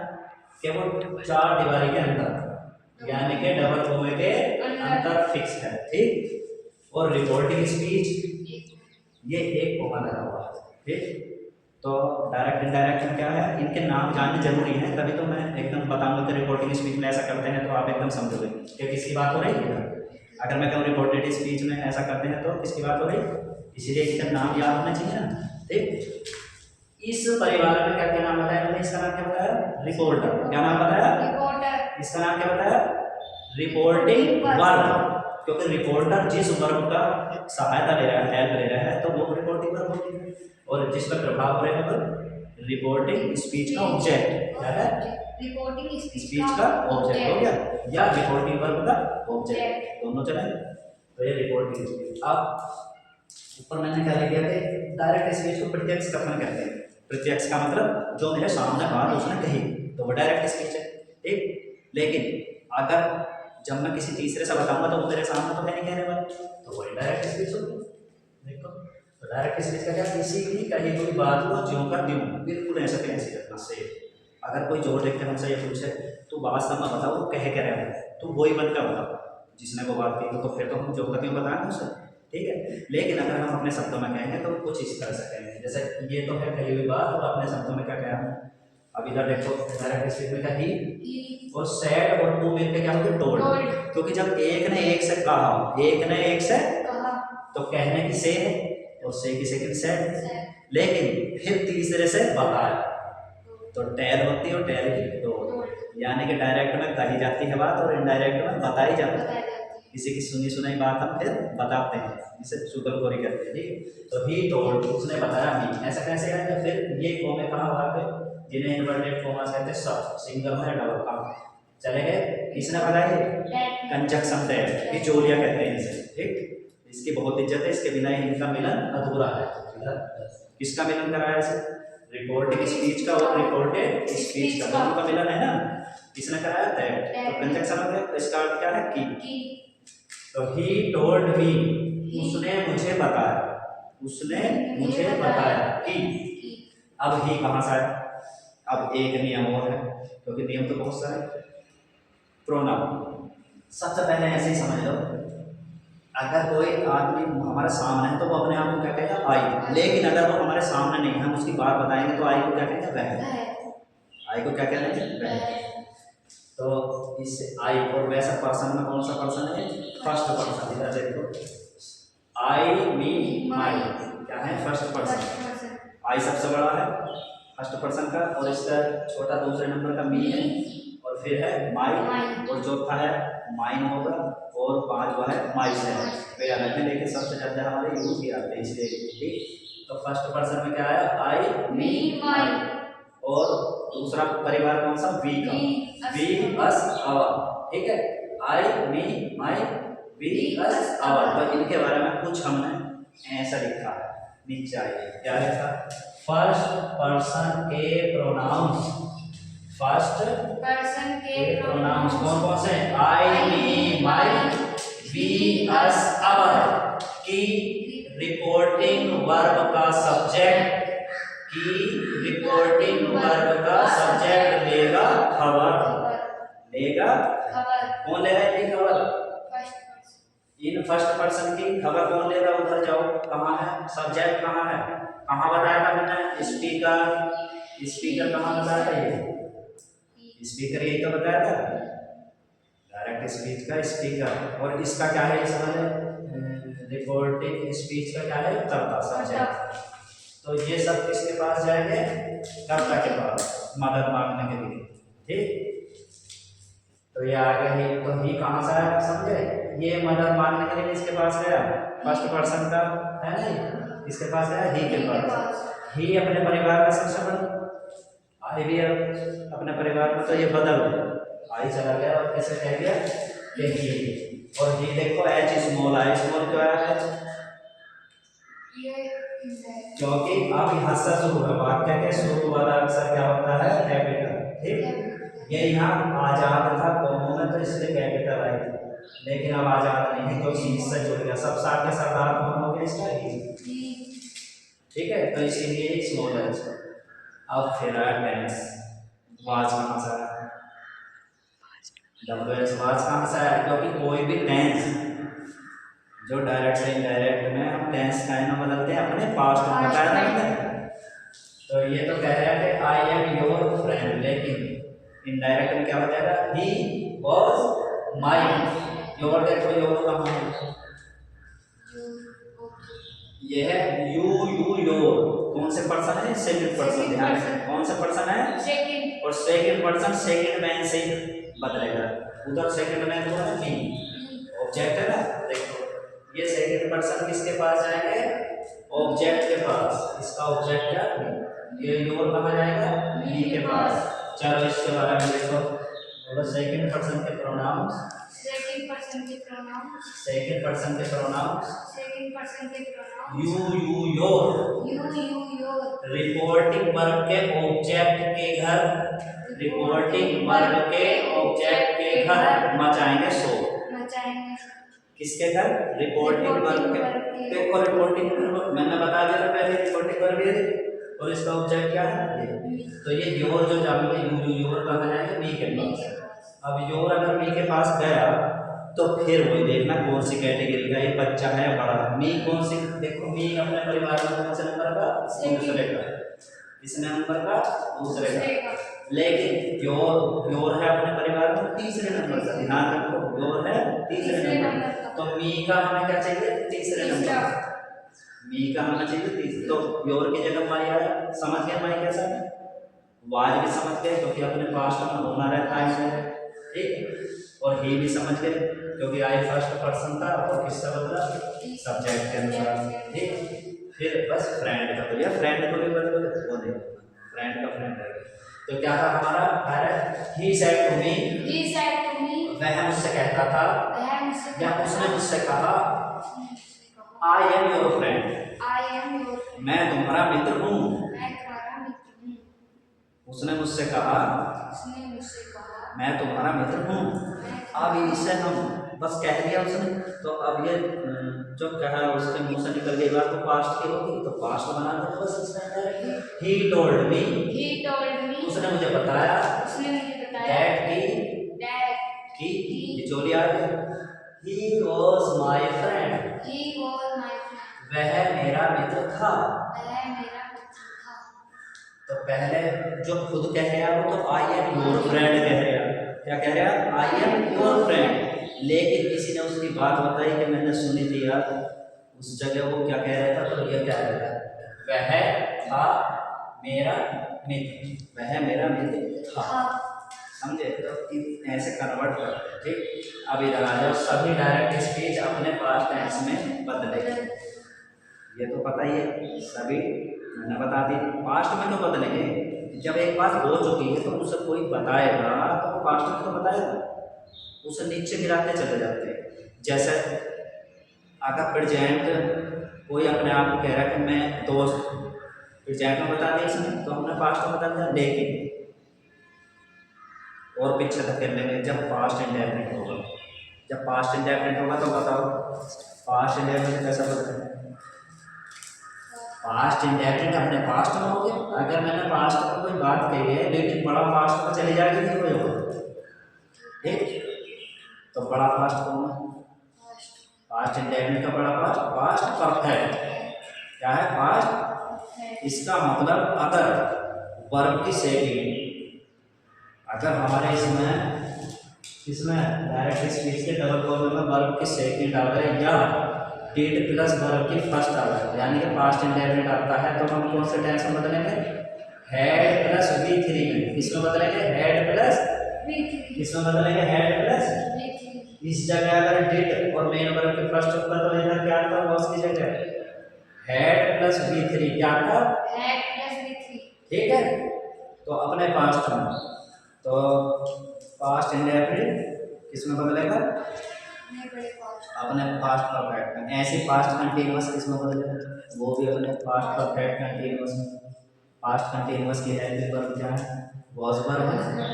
केवल 4 दीवारी के अंदर, यानी कि डबल कोमे के अंदर फिक्स है, ठीक। और रिपोर्टिंग स्पीच ये एक कोमा लगा हुआ है, ठीक। तो डायरेक्ट इनडायरेक्ट में क्या है, इनके नाम जानने जरूरी है, तभी तो मैं एकदम बताऊंगा कि रिपोर्टिंग स्पीच में ऐसा करते हैं, तो आप एकदम समझोगे कि किसकी बात हो रही है। अगर मैं कहूँ रिपोर्टेड स्पीच में ऐसा करते हैं तो किसकी बात हो रही, इसीलिए इसका नाम याद होना चाहिए ना, ठीक। इस परिवार में क्या क्या नाम बताया मैंने, इसका नाम क्या बताया, रिपोर्टर। क्या नाम बताया, रिपोर्टर। इसका नाम क्या बताया, रिपोर्टिंग वर्ब। क्योंकि रिपोर्टर जिस वर्ब का सहायता ले रहा है, हेल्प ले रहा है, तो वो रिपोर्टिंग वर्ब होती है। और जिस पर प्रभाव हो रहा है वो रिपोर्टिंग स्पीच का ऑब्जेक्ट क्या है, रिपोर्टिंग स्पीच का ऑब्जेक्ट हो गया, या रिपोर्टिंग वर्ब का ऑब्जेक्ट, दोनों चले। तो ये रिपोर्टिंग स्पीच। अब ऊपर मैंने क्या लिख दिया कि डायरेक्ट स्पीच को प्रत्यक्ष कथन कहते हैं। प्रत्यक्ष का मतलब जो मेरे सामने बात उसने कही, तो वो डायरेक्ट स्पीच है, ठीक। लेकिन अगर जब मैं किसी तीसरे से बताऊंगा तो वो मेरे सामने तो मैं नहीं कहने वाला, तो वो डायरेक्ट स्पीच होगी। देखो तो डायरेक्ट स्पीच का क्या, किसी भी कही कोई बात को ज्यों का त्यों बिल्कुल ऐसे कैसे करना से। अगर कोई जोर देख के हमसे ये पूछे तो बात समझ बताओ वो कह रहा है, तो वही बनकर बताओ जिसने वो बात की, तो फिर तो हम जो का त्यों बताएंगे उसे, ठीक है। लेकिन अगर हम अपने शब्दों में कहेंगे तो कुछ इस तरह से कहेंगे, जैसे ये तो है कही हुई बात, और अपने शब्दों में क्या कहा हूँ। अब इधर देखो डायरेक्ट स्पीच में क्या, ही और सैड और टू मिलकर क्या होगी, टोल्ड। क्योंकि जब एक ने एक से कहा, एक ने एक से कहा, तो कहने की से है, और से की सेकंड सेड, लेकिन फिर तीसरे से बताया, तो टेल होती है और टेल की टोल्ड। यानी कि डायरेक्ट में कही जाती है बात और इनडायरेक्ट में बताई जाती है। किसी की सुनी सुनाई बात हम फिर बताते हैं, जिसे चुगलखोरी करते हैं, ठीक। तो ही टोल्ड, उसने बताया ही, ऐसा कैसे है, फिर ये कोमे कहा वहाँ पे जिन्हें इन्वर्टेड कोमास कहते हैं, सब सिंगल में डबल का चले गए। इसने बताया कंजक्शन टेल, ये जोड़िया कहते हैं इसे, ठीक। इसकी बहुत इज्जत है, इसके बिना इनका मिलन अधूरा है। किसका मिलन कराया इसे, रिपोर्टिंग स्पीच का और रिपोर्टेड स्पीच का, दोनों का मिलन है ना, किसने कराया, दैट। तो कंजक्शन हो गया, इसका अर्थ क्या है, की। तो ही टोल्ड मी, उसने मुझे बताया, उसने मुझे बताया कि। अब ही कहाँ से आया, अब एक नियम और है, क्योंकि नियम तो बहुत सारे। प्रोनाउन सबसे पहले ऐसे ही समझ लो, अगर कोई आदमी हमारे सामने है तो वो अपने आप को क्या कहेगा, आई। लेकिन अगर वो हमारे सामने नहीं है, हम उसकी बात बताएंगे तो आई को क्या कहेंगे, वह। आई को क्या कहेंगे, वह। तो इस आई और वैसा पर्सन में कौन सा पर्सन है, फर्स्ट पर्सन। इधर देखो, आई मी माई क्या है, फर्स्ट पर्सन। आई सबसे बड़ा है फर्स्ट पर्सन का, और इसका छोटा दूसरे नंबर का मी है, और फिर है माई, और चौथा है माइन होगा, और 5वां है माइस है। वे अलग है लेकिन सबसे ज्यादा हमारे यूज किए जाते हैं, इसलिए, ठीक। तो फर्स्ट पर्सन में क्या आया, आई मी माई, और दूसरा परिवार कौन सा, वी का, वी अस आवर, ठीक है। I me my we us our. तो इनके बारे में कुछ हमने ऐसा लिखा है नीचे आइए, क्या लिखा, फर्स्ट पर्सन के प्रोनाउंस, फर्स्ट पर्सन के प्रोनाउंस कौन कौन से, आई me my we us our, की रिपोर्टिंग वर्ब का सब्जेक्ट, की रिपोर्टिंग वर्ब का सब्जेक्ट लेगा खबर, लेगा खबर। कौन ले रहा है ये खबर, इन फर्स्ट पर्सन की खबर कौन ले रहा है, उधर जाओ, कहाँ है सब्जेक्ट, कहाँ है, कहाँ बताया था मैंने, स्पीकर। स्पीकर कहाँ बताया था, ये स्पीकर यही तो बताया था, डायरेक्ट स्पीच का स्पीकर। और इसका क्या है, इसमें रिपोर्टिंग स्पीच का क्या है, कर्ता, सब्जेक्ट। तो ये सब किसके पास जाएंगे, कर्ता के पास, मदद मांगने के लिए, ठीक। तो ये आ गया ही, तो ही कहाँ से आया समझे? ये मदर मानने के लिए इसके पास गया, फर्स्ट पर्सन का है नहीं, इसके पास गया ही के पास। ही अपने परिवार का सबसे बड़ा, आई भी अपने परिवार में, तो ये बदल आई चला गया और कैसे कह गया कि ही। और ही देखो एच स्मॉल आया, स्मॉल क्यों आया एच? ये क्योंकि अब यहाँ से शुरू है वाक्य के शुरू वाला अक्षर क्या होता है? कैपिटल। ठीक, ये यहाँ आजाद था कॉमो में तो इसलिए कैपिटल आई थी, लेकिन अब आजाद नहीं है क्योंकि इससे जुड़ गया, सब साथ के सरदार कौन हो गया इसका? ही। ठीक है, तो इसीलिए स्मॉल है इसका। अब फिर आया टेंस, वाज कहाँ से आया? डब्ल्यू वाज कहाँ से आया? क्योंकि कोई भी टेंस जो डायरेक्ट से इनडायरेक्ट में हम टेंस का है ना बदलते हैं अपने पास्ट में, बताया था मैंने। तो ये तो कह रहा है कि आई एम योर फ्रेंड, लेकिन इनडायरेक्ट में क्या हो जाएगा? He was my. योर देखो, योर कहाँ है? ये है यू योर। कौन से पर्सन है? Second person. ध्यान से, कौन सा पर्सन है? सेकंड। और सेकंड पर्सन सेकंड मैन से बदलेगा। उधर सेकंड मैन हुआ ना मी, ऑब्जेक्ट है ना। देखो ये सेकंड पर्सन किसके पास जाएंगे? ऑब्जेक्ट के पास। इसका ऑब्जेक्ट क्या? ये योर कहाँ जाएगा? मी के पास। चलो इसके बारे में देखो, बोलो सेकंड पर्सन के प्रोनाउंस। सेकंड पर्सन के प्रोनाउंस। सेकंड पर्सन के प्रोनाउंस। सेकंड पर्सन के pronouns. You your. Your. Reporting verb के ऑब्जेक्ट के घर, रिपोर्टिंग वर्ब के ऑब्जेक्ट के घर मचाएंगे शोर। मचाएंगे किसके घर? रिपोर्टिंग वर्ब के। देखो रिपोर्टिंग वर्ब मैंने बता दिया था पहले, रिपोर्टिंग वर्ब ये, और इसका ऑब्जेक्ट क्या है? ये। तो ये योर जो जाएंगे, योर कहाँ जाएंगे? मी के पास। अब योर अगर मी के पास गया तो फिर वही देखना कौन सी कैटेगरी का, ये बच्चा है या बड़ा। मी कौन सी? देखो मी अपने परिवार में कौन से नंबर का? दूसरे का। किसने नंबर का? दूसरे का। लेकिन योर है अपने परिवार में तीसरे नंबर का। ध्यान रखो, योर है तीसरे नंबर का। तो मी का हमें क्या चाहिए? तीसरे नंबर। मी का हमें चाहिए तीसरे। तो योर की जगह माई आया। समझ गए माई कैसा है? वाज भी समझ गए क्योंकि अपने पास्ट में होना रहता है, ठीक। और ही भी समझ गए क्योंकि आई फर्स्ट पर्सन था और किससे बदला? सब्जेक्ट के अनुसार, ठीक। फिर बस फ्रेंड का, तो यह फ्रेंड को भी बदलो, वो देखो फ्रेंड का फ्रेंड है। तो क्या था हमारा? He said to me. He said to me. वह मुझसे कहता था, वह मुझसे या उसने मुझसे कहा, आई am your friend. I am your friend. मैं तुम्हारा मित्र हूँ। मैं तुम्हारा मित्र हूँ। उसने मुझसे कहा, उसने मुझसे कहा, मैं तुम्हारा मित्र हूँ। अब इसे हम बस कह दिया उसने, तो अब ये जो कहा उसके मुंह से निकल गई बात तो पास्ट की होगी, तो पास्ट बना दो बस इसमें। He told me. He told me. उसने मुझे बताया। उसने मुझे बताया। दैट की चोरी आ गई। He was my friend. He was my friend. वह मेरा मित्र था। वह मेरा मित्र था। तो पहले जो खुद कह रहा वो तो आई एम योर फ्रेंड कह रहा। क्या कह रहा? आई एम योर फ्रेंड। लेकिन किसी ने उसकी बात बताई कि मैंने सुनी थी यार, उस जगह वो क्या कह रहा था? तो ये क्या कह रहा है? वह था मेरा मित्र। वह मेरा मित्र था। समझे? तो ऐसे कन्वर्ट करते हैं, ठीक। अब इधर आ जाओ, सभी डायरेक्ट स्पीच अपने पास्ट टेंस में बदलेंगे। ये तो पता ही है, सभी मैंने बता दी। पास्ट में तो बदलेंगे, जब एक बात हो चुकी है तो उसे कोई बताएगा तो वो पास्ट में तो बताएगा, उसे नीचे गिराते चले जाते हैं। जैसे अगर प्रेजेंट कोई अपने आप को कह रहा है कि मैं दोस्त, प्रेजेंट में बता दिया इसने तो हमने पास्ट में बता दिया, लेकिन और पीछे धकेल लेंगे जब पास्ट इंडेफिनिट होगा। जब पास्ट इंडेफिनिट होगा तो बताओ पास्ट इंडेफिनिट कैसा बदलेगा? पास्ट इंडेफिनिट अपने पास्ट में हो गया। अगर मैंने पास्ट में कोई बात कही है लेकिन बड़ा पास्ट में चली जाएगी तो कोई होगा, ठीक। तो बड़ा पास्ट कौन है? पास्ट इंडेफिनिट का बड़ा पास्ट, पास्ट परफेक्ट। क्या है? पास्ट। इसका मतलब अगर वर्ब की सेकंड, अगर हमारे इसमें डायरेक्ट स्पीच के डबल फॉर्म में वर्ब की सेकंड आ गए या डिड प्लस वर्ब की फर्स्ट आ गए, यानी कि पास्ट इंडेफिनिट आता है, तो हम कौन से टेंस में बदलेंगे? हैड प्लस V3 में। किसमें बदलेंगे? हैड प्लस B3 इसमें बदलेंगे हेड प्लस B3 इस जगह अगर डिड और मेन वर्ब के फर्स्ट होता तो इधर क्या आता वॉज की जगह हेड प्लस V3 क्या आता head plus B3 ठीक है। तो अपने पास्ट में तो पास्ट इंडेफिनिट किसमें बदलेगा नहीं बड़े पास अपने पास्ट परफेक्ट में। ऐसे पास्ट कंटीन्यूअस किसमें बदलेगा वो भी अपने पास्ट परफेक्ट कंटीन्यूअस में। पास्ट कंटीन्यूअस की हेल्पिंग वर्ब क्या है वॉज वर्ब है।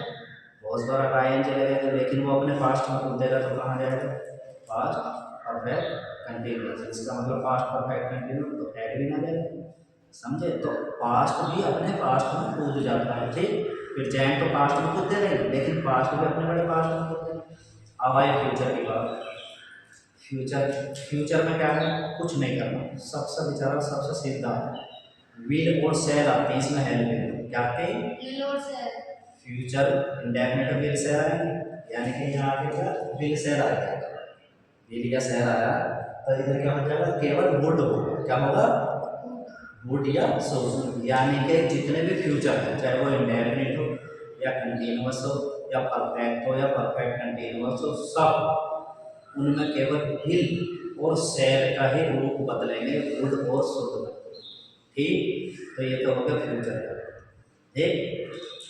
वॉज वर्ब आईएनजी लगेगा लेकिन वो अपने पास्ट में खुद देगा तो कहाँ जाएगा पास्ट परफेक्ट कंटीन्यूअस। इसका मतलब पास्ट परफेक्ट कंटीन्यूअस तो हेड भी ना जाएगा समझे। तो पास्ट भी अपने पास्ट में कूद जाता है ठीक। फिर जैन तो पास्ट में कूदते रहे लेकिन पास्ट भी अपने बड़े पास्ट में कूदते हैं। अब आए फ्यूचर की बात। फ्यूचर में क्या है कुछ नहीं करना सबसे बेचारा सबसे सीधा है। विल और सेल आते हैं इसमें हेल्प है क्या आते हैं will और shall future indefinite will shall आएंगे यानी कि यहाँ आगे क्या विल सेल आएगा। विल या सेल आया तो इधर क्या हो जाएगा केवल वुड होगा क्या होगा वुड या शुड। यानी कि जितने भी फ्यूचर है चाहे वो इंडेफिनिट हो या कंटीन्यूअस हो या परफेक्ट हो या परफेक्ट कंटीन्यूअस हो सब उनमें केवल विल और सेल का ही रूप बदलेंगे वुड और शुड में ठीक। तो ये तो हो गया फ्यूचर का ठीक।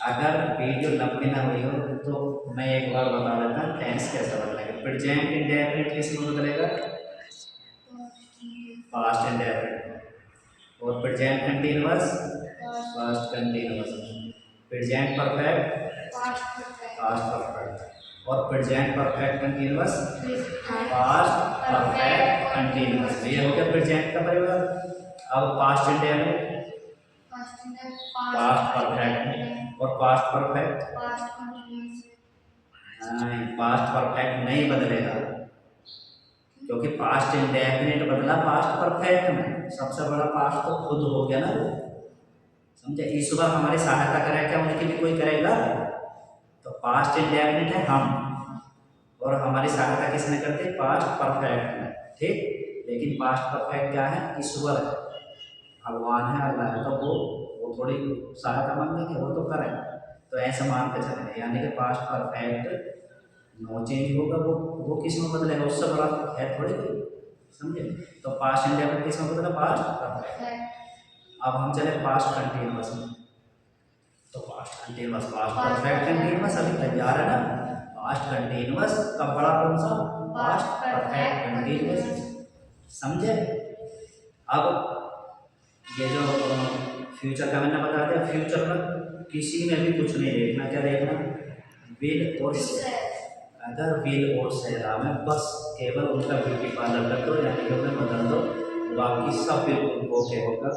अगर वीडियो लंबी ना हुई हो तो मैं एक बार बता देता हूँ टेंस कैसे बदलेगा। प्रेजेंट इंडेफिनिट किसमें बदलेगा पास्ट इंडेफिनिट और present continuous past continuous present perfect past perfect past perfect और present perfect continuous past past perfect continuous. ये हो गया प्रेजेंट का परिवर्तन। अब past indefinite past in the past perfect और पास्ट परफेक्ट past continuous नहीं पास्ट परफेक्ट नहीं बदलेगा क्योंकि पास्ट इंडेफिनिट बदला पास्ट परफेक्ट में। सबसे बड़ा पास्ट तो खुद हो गया ना वो समझे। ईश्वर हमारी सहायता करेगा क्या उनकी भी कोई करेगा। तो पास्ट इंडेफिनिट है हम और हमारी सहायता किसने करती है पास्ट परफेक्ट में ठीक। लेकिन पास्ट परफेक्ट क्या है ईश्वर है भगवान है अल्लाह है तो वो थोड़ी सहायता मांगेंगे वो तो करेंगे। तो ऐसा मान के चलेंगे यानी कि पास्ट परफेक्ट नो चेंज होगा वो किस में बदलेगा उससे बड़ा है थोड़ी कोई समझे। तो पास्ट इंडेफिनिट किस में बदला पास्ट परफेक्ट। perfect अब हम चले पास्ट कंटीन्यूअस में। तो past continuous past perfect continuous अभी तैयार है ना। पास्ट कंटीन्यूअस का बड़ा कौन सा पास्ट परफेक्ट कंटीन्यूअस समझे। अब ये जो फ्यूचर का मैंने बता दिया फ्यूचर में किसी में भी कुछ नहीं देखना क्या देखना विल और shall अगर विल और सेला में बस केवल उनका ब्यूटी पार्लर कर दो यानी कि उन्हें बदल दो बाकी सब बिल्कुल ओके होगा।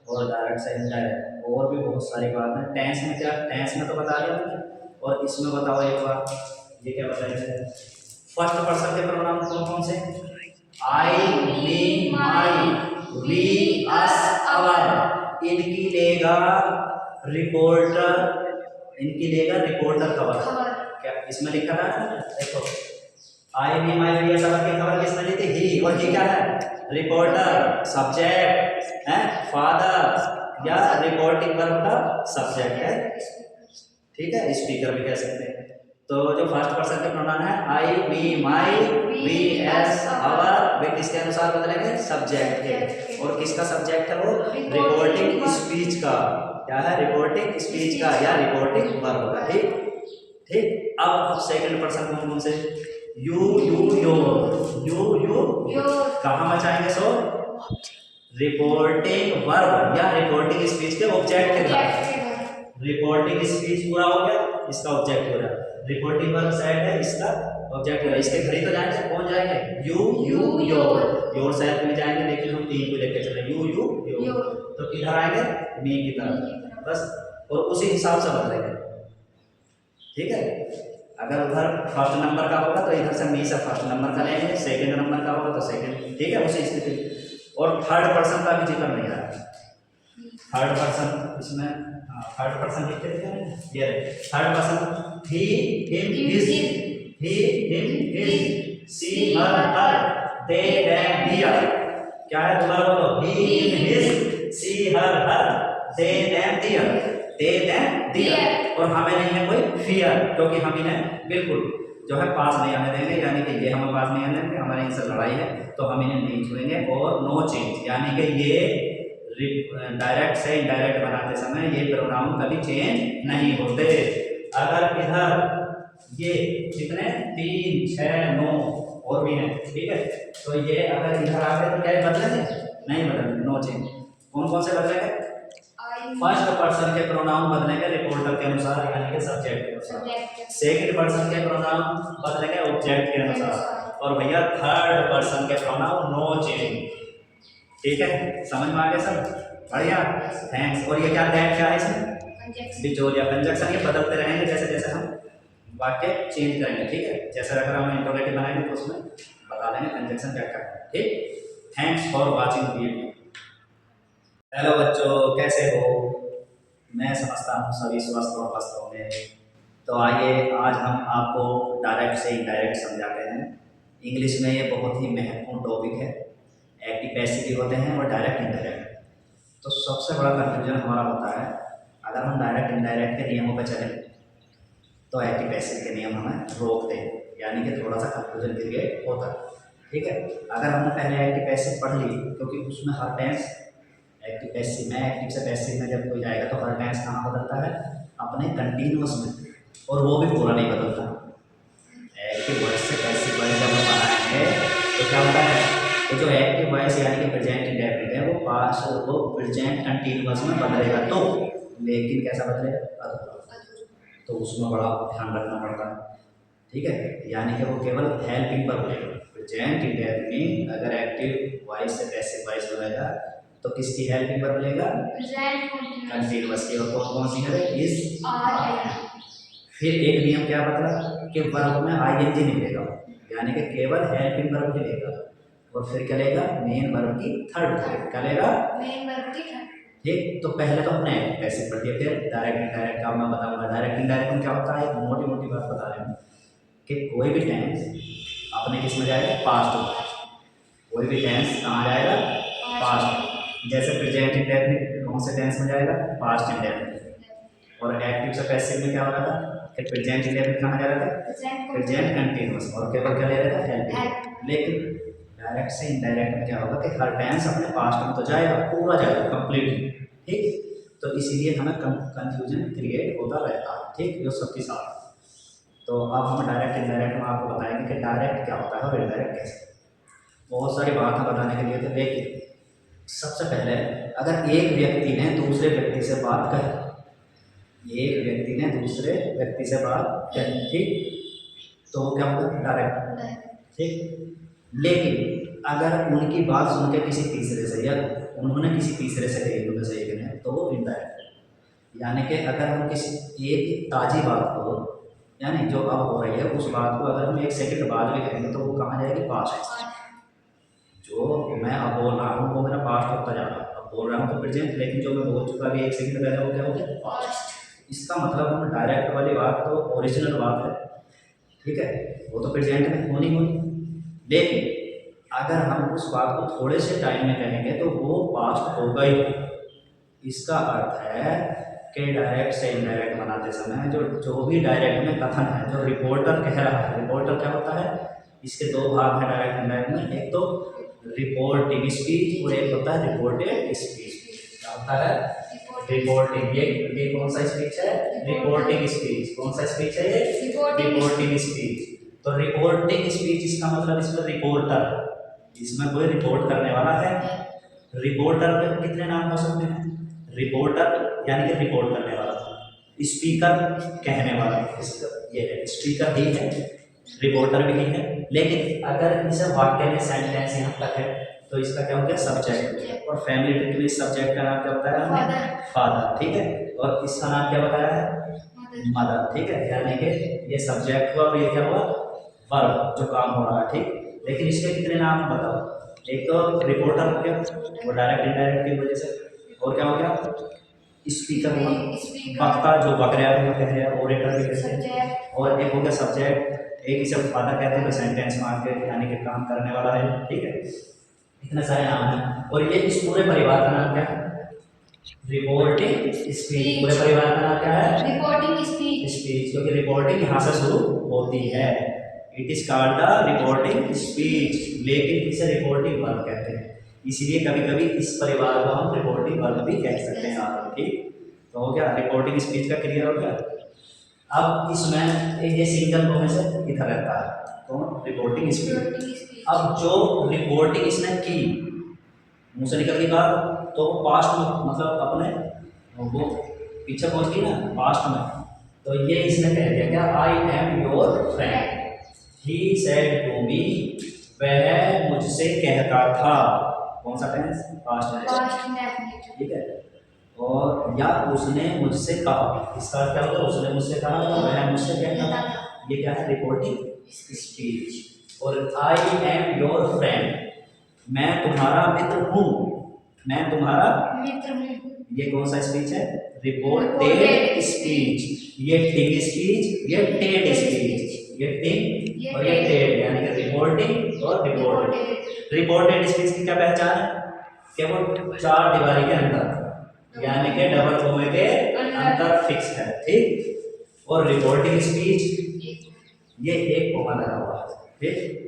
और डायरेक्ट से इनडायरेक्ट और भी बहुत सारी बात है। टेंस में क्या टेंस में तो बता दिया मैंने और इसमें बताओ एक बार ये क्या बताएंगे। फर्स्ट पर्सन के प्रोनाउन कौन कौन से आई मी माई वी अस अवर इनकी लेगा रिपोर्टर खबर cover क्या इसमें लिखा था ना देखो आई वी माई वी अस अवर की खबर किसने ली थी ही और ही क्या है रिपोर्टर सब्जेक्ट है फादर या रिपोर्टिंग वर्ब का सब्जेक्ट है ठीक है। स्पीकर भी कह सकते हैं। तो जो फर्स्ट पर्सन के प्रोनाउन है आई वी माई वी एस अवर वे किसके अनुसार बदलेंगे सब्जेक्ट के। और किसका सब्जेक्ट है वो रिपोर्टिंग स्पीच का क्या है रिपोर्टिंग स्पीच का या रिपोर्टिंग वर्ब का ठीक ठीक। अब सेकंड पर्सन कौन कौन से यू your कहाँ बचाएंगे सो रिपोर्टिंग वर्ब या रिपोर्टिंग स्पीच के ऑब्जेक्ट के साथ। रिपोर्टिंग स्पीच पूरा हो गया इसका ऑब्जेक्ट हो रहा है रिपोर्टिंग वर्ब सेट है इसका ऑब्जेक्ट हो रहा है। इसके घर ही तो जाएंगे कौन जाएंगे यू योर सेल्फ में जाएंगे लेकिन हम तीन को लेकर चले यू तो किधर आएंगे मी की तरफ बस और उसी हिसाब से बदलेंगे ठीक है। अगर उधर फर्स्ट नंबर का होगा तो इधर से मी से फर्स्ट नंबर का लेंगे सेकंड नंबर का होगा तो सेकंड ठीक है उसी स्थिति। और थर्ड पर्सन का भी जिक्र नहीं आया। थर्ड पर्सन इसमें थर्ड पर्सन लिखते थे ये third person he him his she her they them their क्या है दोबारा बोलो he him his she her they them their they them their, और हमें नहीं है कोई फियर, क्योंकि हम इन्हें बिल्कुल जो है पास नहीं आने देंगे, यानी कि ये हमें पास नहीं आने देंगे, हमारे इनसे लड़ाई है तो हम इन्हें नहीं छुएंगे। और नो चेंज, यानी कि ये डायरेक्ट से इनडायरेक्ट बनाते समय ये प्रोनाउन कभी चेंज नहीं होते। अगर इधर ये कितने 3 6 9 और भी हैं, ठीक है, तो ये अगर इधर आ गए तो क्या बदलेंगे? नहीं बदलेंगे, नो चेंज। कौन कौन से बदलेंगे? फर्स्ट पर्सन के प्रोनाउन बदलेंगे रिपोर्टर के अनुसार, यानी कि सब्जेक्ट के अनुसार। सेकंड पर्सन के प्रोनाउन बदलेंगे ऑब्जेक्ट के अनुसार, और भैया थर्ड पर्सन के प्रोनाउन नो चेंज। ठीक है, समझ में आ गया सब? बढ़िया, थैंक्स। और ये क्या दैट क्या है इसमें? डिटोरिया कंजक्शन, ये बदलते रहेंगे जैसे जैसे हम वाक्य चेंज करेंगे। ठीक है, जैसे अगर हम इंटरोगेटिव बनाएंगे तो उसमें बता देंगे कंजक्शन क्या क्या है। ठीक, thanks for watching video. Hello बच्चों, कैसे हो? मैं समझता हूँ सभी स्वस्थ और मस्त होंगे। तो आइए आज हम आपको डायरेक्ट से इनडायरेक्ट समझाते हैं। इंग्लिश में ये बहुत ही महत्वपूर्ण टॉपिक है। एक्टिव पैसिव भी होते हैं और डायरेक्ट इनडायरेक्ट। तो सबसे बड़ा कन्फ्यूजन हमारा होता है, अगर हम डायरेक्ट इनडायरेक्ट के नियमों पर चलें तो एक्टिव पैसिव के नियम हमें रोकते हैं, यानी कि थोड़ा सा कन्फ्यूजन क्रिएट होता है। ठीक है, अगर हमने पहले एक्टिव पैसिव पढ़ ली, क्योंकि उसमें हर टेंस एक्टिव पैसिव में, एक्टिव से पैसिव में जब कोई जाएगा तो हर टेंस कहाँ बदलता है? अपने कंटिन्यूअस में, और वो भी पूरा नहीं बदलता। एक्टिव वॉइस से पैसिव वॉइस जब हम बनाएंगे तो क्या होता है? तो जो एक्टिव वॉइस यानी कि प्रेजेंट इंडेफिनिट है वो पास्ट वो प्रेजेंट कंटिन्यूअस में बदलेगा, तो लेकिन कैसा बदलेगा? अधूरा। तो उसमें बड़ा ध्यान रखना पड़ता है। ठीक है, यानी कि वो केवल हेल्पिंग पर बोलेगा। प्रेजेंट इंडेफिनिट अगर एक्टिव वॉइस से पैसिव वॉइस बनेगा तो किसकी हेल्पिंग पर बोलेगा? कंटिन्यूअस की। और कौन कौन सी है? Is, are. फिर एक नियम क्या बता कि वर्ब में आईएनजी नहीं लेगा, यानी कि केवल हेल्पिंग वर्ब ही लेगा। और फिर क्या लेगा? मेन वर्ब की थर्ड फॉर्म क्या लेगा? मेन वर्ब की थर्ड। ठीक, तो पहले तो हमने पैसिव पढ़ दिया, फिर डायरेक्ट इनडायरेक्ट का मैं बताऊंगा। डायरेक्ट इनडायरेक्ट में क्या होता है? मोटी मोटी बात बता रहे हैं कि कोई भी टेंस अपने किस में जाएगा? पास्ट में। कोई भी टेंस कहाँ जाएगा? पास्ट में। जैसे प्रेजेंट इंडेफिनिट कौन से टेंस में जाएगा? Past indefinite. और एक्टिव से पैसिव में क्या हो रहा था कि प्रेजेंट इंडेफिनिट कहाँ जा रहा था? प्रेजेंट कंटिन्यूअस, और केवल क्या ले रहा था? हेल्पिंग। लेकिन डायरेक्ट से इनडायरेक्ट में क्या होगा कि हर टेंस अपने पास्ट में तो जाएगा, पूरा जाएगा कंप्लीटली। ठीक, तो इसीलिए हमें कंफ्यूजन क्रिएट होता रहता है। ठीक, जो सबके साथ। तो अब हम डायरेक्ट इनडायरेक्ट में आपको बताएंगे कि डायरेक्ट क्या होता है और इनडायरेक्ट कैसे। बहुत सारी बातें बताने के लिए थे, लेकिन सबसे पहले अगर एक व्यक्ति ने दूसरे व्यक्ति से बात कही, एक व्यक्ति ने दूसरे व्यक्ति से बात कही, ठीक, तो वो क्या होगा? डायरेक्ट। ठीक, लेकिन अगर उनकी बात सुन के किसी तीसरे से या उन्होंने किसी तीसरे से कही, उनमें से एक ने, तो वो इनडायरेक्ट। यानी कि अगर हम किसी एक ताज़ी बात को, यानी जो अब हो रही है उस बात को अगर हम 1 सेकंड बाद भी कहेंगे तो वो कहाँ जाएगी? पास्ट। जो मैं अब बोल रहा हूँ वो मेरा पास्ट होता जा रहा है, अब बोल रहा हूँ तो प्रेजेंट, लेकिन जो मैं बोल चुका अभी 1 सेकंड पहले वो क्या हो गया? पास्ट। इसका मतलब हम डायरेक्ट वाली बात तो ओरिजिनल बात है, ठीक है, वो तो प्रेजेंट में होनी होनी। लेकिन अगर हम उस बात को थोड़े से टाइम में कहेंगे तो वो पास्ट होगा ही। इसका अर्थ है कि डायरेक्ट से इनडायरेक्ट बनाते समय जो भी डायरेक्ट में कथन है, जो रिपोर्टर कह रहा है, रिपोर्टर क्या होता है? इसके 2 भाग हैं डायरेक्ट इनडायरेक्ट में, एक तो रिपोर्टिंग स्पीच और एक होता है रिपोर्टेड स्पीच। क्या होता है? रिपोर्टिंग। ये कौन सा स्पीच है? Reporting speech. कौन सा स्पीच है ये? Reporting speech. तो रिपोर्टिंग स्पीच इसका मतलब इसमें रिपोर्टर, इसमें कोई रिपोर्ट करने वाला है। रिपोर्टर में कितने नाम हो सकते हैं? रिपोर्टर यानी कि रिपोर्ट करने वाला, स्पीकर कहने वाला, ये है स्पीकर ही है, रिपोर्टर भी है। लेकिन अगर इसे वाक्य में सेंटेंस यहाँ तक है तो इसका क्या हो गया? सब्जेक्ट। और फैमिली ट्री में सब्जेक्ट का नाम क्या बताया हमने? फादर। ठीक है, और इसका नाम क्या बताया है? मदर। ठीक है, यानी कि ये सब्जेक्ट हुआ और ये क्या हुआ? वर्ब, जो काम हो रहा है। ठीक, लेकिन इसके कितने नाम बताओ? एक तो रिपोर्टर हो गया, वो डायरेक्ट इनडायरेक्ट की वजह से, और क्या हो गया? स्पीकर हुआ, वक्ता जो बक रहा है वो कह रहे हैं, ओरेटर भी कहते हैं। और एक हो गया सब्जेक्ट, एक इसे फादर कहते हैं तो सेंटेंस मार के, यानी कि काम करने वाला है। ठीक है, इतने सारे नाम हैं। और ये इस पूरे परिवार का नाम क्या है? Reporting speech. पूरे परिवार का नाम क्या है? Reporting speech. स्पीच, क्योंकि रिपोर्टिंग यहाँ से शुरू होती है। It is called the reporting speech. लेकिन इसे रिपोर्टिंग वर्ब कहते हैं, इसलिए कभी कभी इस परिवार को हम रिपोर्टिंग वर्ब भी कह सकते हैं आप। ठीक, तो हो गया रिपोर्टिंग स्पीच का क्लियर हो गया। अब इसमें ये सिंगल को में से इधर रहता है तो रिपोर्टिंग स्पीच। अब जो रिपोर्टिंग इसने की, मुंह से निकल गई बात, तो पास्ट में मतलब अपने वो पीछे पहुंच गई ना पास्ट में, तो ये इसने कह दिया क्या? I am your friend, he said to me, वह मुझसे कहता था। कौन सा टेंस? Past tense. ठीक है। और या उसने मुझसे कहा, इसका क्या होता है? उसने मुझसे कहा, वह मुझसे कहता था। ये क्या है? Reporting speech. और आई एम योर फ्रेंड, मैं तुम्हारा मित्र हूँ, मैं तुम्हारा मित्र हूँ। ये कौन सा स्पीच है? Reported speech. ये टिंग स्पीच, ये टेड स्पीच। ये टिंग और ये टेड, यानी कि रिपोर्टिंग और रिपोर्टेड। रिपोर्टेड स्पीच की क्या पहचान है? कि वो चार दीवारी के अंदर, यानी कि डबल कोमे के अंदर फिक्स है। ठीक। और रिपोर्टिंग स्पीच ये एक कोमा लगा हुआ है। ठीक।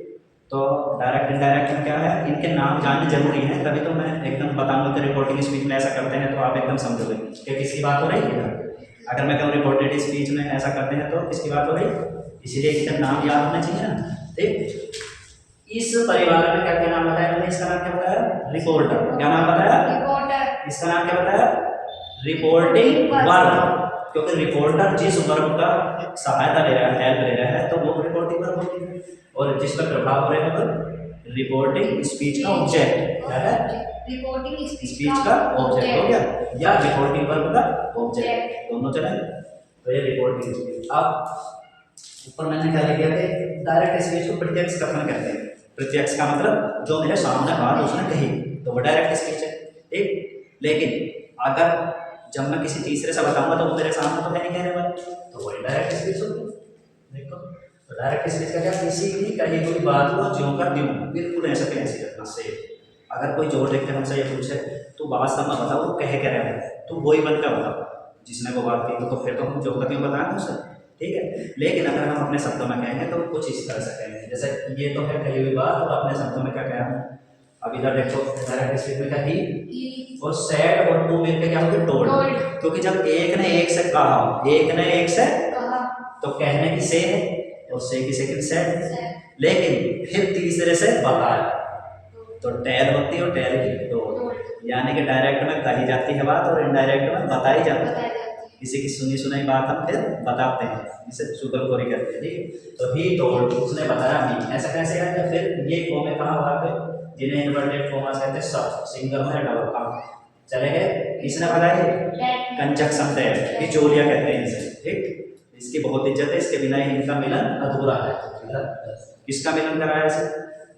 तो डायरेक्ट इनडायरेक्ट में क्या है? इनके नाम जानने जरूरी है, तभी तो मैं एकदम बताऊंगा कि रिपोर्टिंग स्पीच में ऐसा करते हैं, तो आप एकदम समझोगे कि किसकी बात हो रही है। अगर मैं कहूँ रिपोर्टेड स्पीच में ऐसा करते हैं तो किसकी बात हो रही है? इसीलिए इसका नाम याद होना चाहिए ना। ठीक। इस परिवार में क्या क्या नाम बताया मैंने? इसका नाम क्या बताया? रिपोर्टर। क्या नाम बताया? रिपोर्टर। इसका नाम क्या बताया? Reporting verb. क्योंकि रिपोर्टर जिस वर्ब का सहायता ले रहा है, हेल्प ले रहा है, तो वो रिपोर्टिंग वर्ब होती है। और जिस पर प्रभाव हो रहा है वो रिपोर्टिंग स्पीच का ऑब्जेक्ट क्या है? रिपोर्टिंग स्पीच का ऑब्जेक्ट हो गया, या रिपोर्टिंग वर्ब का ऑब्जेक्ट, दोनों चलेंगे। तो ये रिपोर्टिंग स्पीच। अब ऊपर मैंने क्या लिख दिया कि डायरेक्ट स्पीच को प्रत्यक्ष कथन कहते हैं। प्रत्यक्ष का मतलब जो मेरे सामने बात उसने कही, तो वो डायरेक्ट स्पीच है। ठीक। लेकिन अगर जब मैं किसी तीसरे से बताऊंगा तो वो मेरे सामने तो मैं नहीं कहने वाला, तो वो डायरेक्ट स्पीच होगी। देखो, तो डायरेक्ट स्पीच का क्या? किसी भी कही हुई बात को ज्यों का त्यों बिल्कुल ऐसा कैसे रखना से। अगर कोई जोर देख के हमसे ये पूछे तो बात सब मैं बताओ वो कह रहे हैं, तो वही बनकर बताओ जिसने वो बात की, तो फिर तो हम जो का त्यों बताएंगे उसे। ठीक है। लेकिन अगर हम अपने शब्दों में कहेंगे तो कुछ इस तरह से कहेंगे, जैसे ये तो है कही हुई बात, और अपने शब्दों में क्या कहें? अब इधर देखो, डायरेक्ट स्पीच में क्या? ही और सैड और टू मिलकर क्या होगी? टोल्ड। क्योंकि जब एक ने एक से कहा, एक ने एक से कहा, तो कहने की से है, और से की सेकंड सेड। लेकिन फिर तीसरे से बताया, तो टेल होती है और टेल की टोल्ड। यानी कि डायरेक्ट में कही जाती है बात और इनडायरेक्ट में बताई जाती है। किसी की सुनी सुनाई बात हम फिर बताते हैं, जिसे चुगलखोरी करते हैं। ठीक। तो ही टोल्ड, उसने बताया मी। ऐसा कैसे है? फिर ये कोमे कहाँ वहाँ पे जिन्हें इन्वर्टेड कोमा कहते हैं, सब सिंगल में डबल का चले गए। इसने बताया कंजक्शन है, बिचौलिया कहते हैं इसे। ठीक। इसकी बहुत इज्जत है, इसके बिना इनका मिलन अधूरा है। किसका मिलन कराया इसे?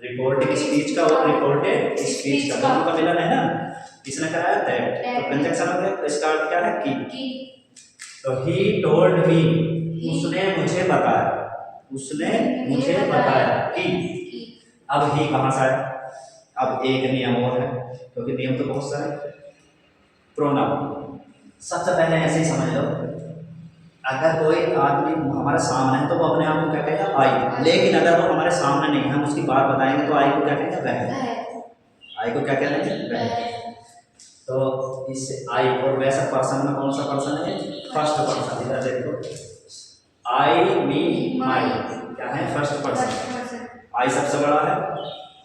रिपोर्टिंग स्पीच का और रिपोर्टेड स्पीच का, दोनों का मिलन है ना, किसने कराया? दैट। तो कंजक्शन हो गया, इसका अर्थ क्या है? की। तो ही टोल्ड मी, उसने मुझे बताया, उसने मुझे बताया कि। अब ही कहाँ से आया? अब एक नियम और है, क्योंकि नियम तो बहुत सारे। प्रोनाउन सबसे पहले ऐसे ही समझ लो, अगर कोई आदमी हमारे सामने है तो वो अपने आप को क्या कहेगा? आई। लेकिन अगर वो हमारे सामने नहीं है, हम उसकी बात बताएंगे तो आई को क्या कहेंगे? वह। आई को क्या कहेंगे? वह। तो इस आई और वैसा पर्सन में कौन सा पर्सन है? First person. इधर देखो, आई मी माई क्या है? First person. आई सबसे बड़ा है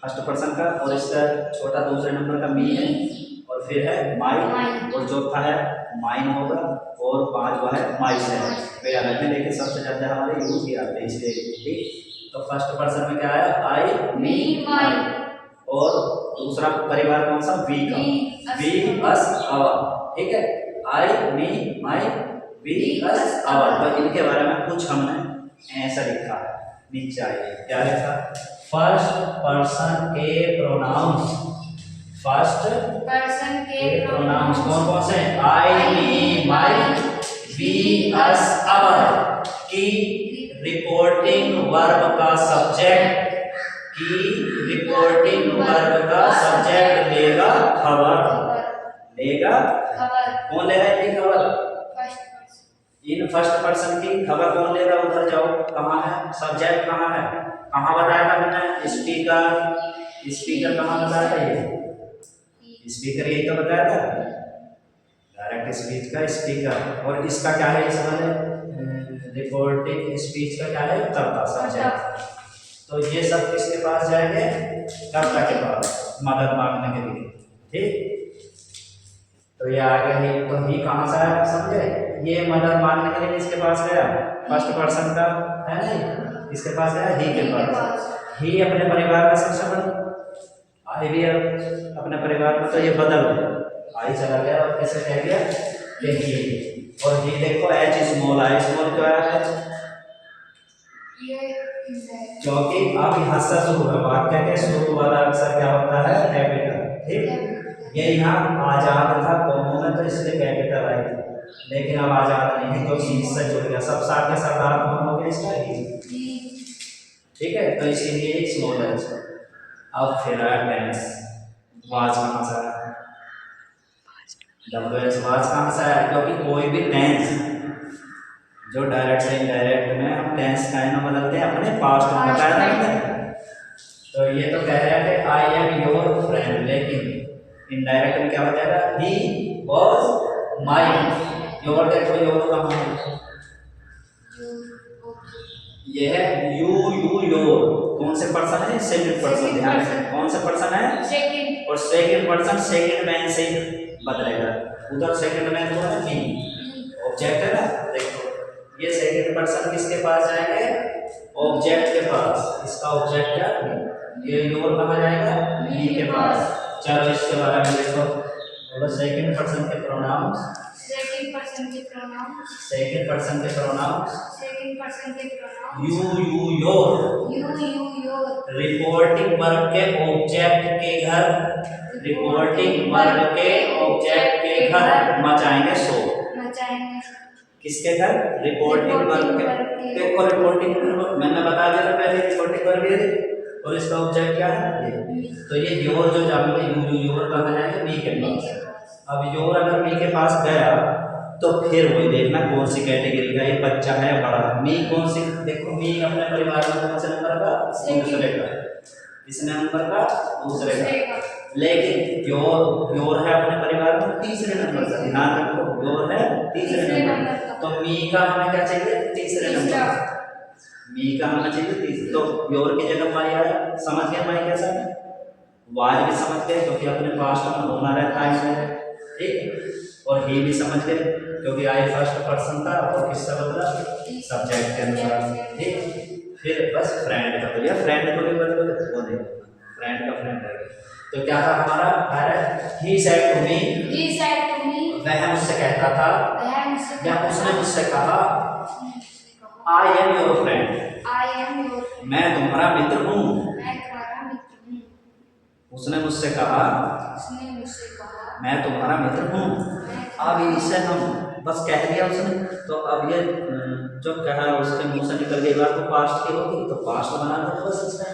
फर्स्ट पर्सन का, और इसका छोटा दूसरे नंबर का मी है, और फिर है माई, और चौथा है माइन होगा, और पांचवा है माई से। वे अलग में, लेकिन सबसे ज्यादा हमारे यूज ही आते हैं इसलिए। ठीक। तो फर्स्ट पर्सन में क्या आया? आई मी माई। और दूसरा परिवार कौन सा? वी का, वी अस आवर। ठीक है। I me my we us our. तो इनके बारे में कुछ हमने ऐसा लिखा है नीचे आइए। क्या लिखा? फर्स्ट पर्सन के प्रोनाउंस। फर्स्ट पर्सन के प्रोनाउंस कौन कौन से? आई me my we us our. की रिपोर्टिंग वर्ब का सब्जेक्ट, की रिपोर्टिंग वर्ब का सब्जेक्ट लेगा खबर, लेगा। खबर। कौन ले रहा है इनकी खबर? First person. In first person की खबर कौन ले रहा है? उधर जाओ, कहाँ है सब्जेक्ट, कहाँ है, कहाँ बताया था मैंने? स्पीकर। स्पीकर कहाँ बताया था? ये स्पीकर, यही तो बताया था, डायरेक्ट स्पीच का स्पीकर। और इसका क्या है? इसमें रिपोर्टिंग स्पीच का क्या है? कर्ता, सब्जेक्ट। तो ये सब किसके पास जाएंगे? कर्ता के पास, मदद मांगने के लिए। ठीक, तो ये आगे ही, तो ही कहाँ से आया समझे? ये मदद मांगने के लिए किसके पास गया? फर्स्ट पर्सन का है नहीं, इसके पास गया, ही के पास। ही अपने परिवार का सबसे बड़ा, आई भी अपने परिवार में, तो ये बदल आई चला गया और कैसे कह गया कि ही। और ही देखो एच स्मॉल, आई स्मॉल क्यों आया है? ये क्योंकि अब यहाँ से शुरू होगा, वाक्य के शुरू वाला अक्षर क्या होता है? कैपिटल। ठीक, ये यहाँ आजाद था कौमों में, तो इसलिए कैपिटल आई थी, लेकिन अब आजाद नहीं है क्योंकि इससे जुड़ गया। सब साथ के सरदार कौन हो गया इसका? ही। ठीक है, तो इसीलिए स्मॉल है इसका। अब फिर आया टेंस। वाज कहाँ से आया? डब्ल्यू एस वाज कहाँ से आया? क्योंकि कोई भी टेंस जो डायरेक्ट से इनडायरेक्ट में हम टेंस का है ना बदलते हैं अपने पास्ट में, बताया था मैंने। तो ये तो कह रहा है कि आई एम योर फ्रेंड, लेकिन इनडायरेक्ट में क्या हो जाएगा? He was my. योर देखो, योर कहाँ है? ये है यू, यू योर। कौन से पर्सन है? Second person. ध्यान रखें, कौन सा पर्सन है? सेकंड। और सेकंड पर्सन सेकंड मैन से बदलेगा। उधर सेकंड मैन कौन है? मी, ऑब्जेक्ट है ना। देखो ये सेकंड पर्सन किसके पास जाएंगे? ऑब्जेक्ट के पास। इसका ऑब्जेक्ट क्या? ये योर कहाँ जाएगा? मी के पास। चलो इसके बारे में देखो, बोलो सेकंड पर्सन के प्रोनाउंस। सेकंड पर्सन के प्रोनाउंस। सेकंड पर्सन के प्रोनाउंस। सेकंड पर्सन के pronouns. You, you your. You your. Reporting verb के ऑब्जेक्ट के घर, रिपोर्टिंग वर्ब के ऑब्जेक्ट के घर मचाएंगे शोर। मचाएंगे किसके घर? रिपोर्टिंग वर्ब के। देखो रिपोर्टिंग वर्ब मैंने बता दिया था पहले, रिपोर्टिंग वर्ब ये, और इसका ऑब्जेक्ट क्या है? ये। तो ये योर जो जाएंगे, यू योर कहाँ जाएंगे? मी के पास। अब योर अगर मी के पास गया तो फिर वही देखना कौन सी कैटेगरी का, ये बच्चा है बड़ा। मी कौन सी? देखो मी अपने परिवार में कौन से नंबर का? दूसरे का। किस नंबर का? दूसरे का। लेकिन योर है अपने परिवार में तीसरे नंबर का। ध्यान रखो, योर है तीसरे नंबर। तो मी का हमें क्या चाहिए? तीसरे नंबर। मी का होना चाहिए तीसरे। तो योर की जगह माई आया। समझ गए माई कैसा है? वाज भी समझ गए क्योंकि अपने पास्ट में होना रहता है इसमें। ठीक, और ही भी समझ गए क्योंकि आई फर्स्ट पर्सन था और किससे बदला? सब्जेक्ट के अनुसार। ठीक, फिर बस फ्रेंड का बोलिए, फ्रेंड को भी बदलो, वो नहीं, फ्रेंड का फ्रेंड है। तो क्या था हमारा? He said to me. He said to me. वह मुझसे कहता था, वह मुझसे या उसने मुझसे कहा, आई am your friend. I am your. मैं तुम्हारा मित्र हूँ। मैं तुम्हारा मित्र हूँ। उसने मुझसे कहा, उसने मुझसे कहा, मैं तुम्हारा मित्र हूँ। अब इसे हम बस कह दिया उसने, तो अब ये जो कहा उसके मुंह से निकल गई बात, तो पास्ट की होगी, तो पास्ट बना दो बस इसमें।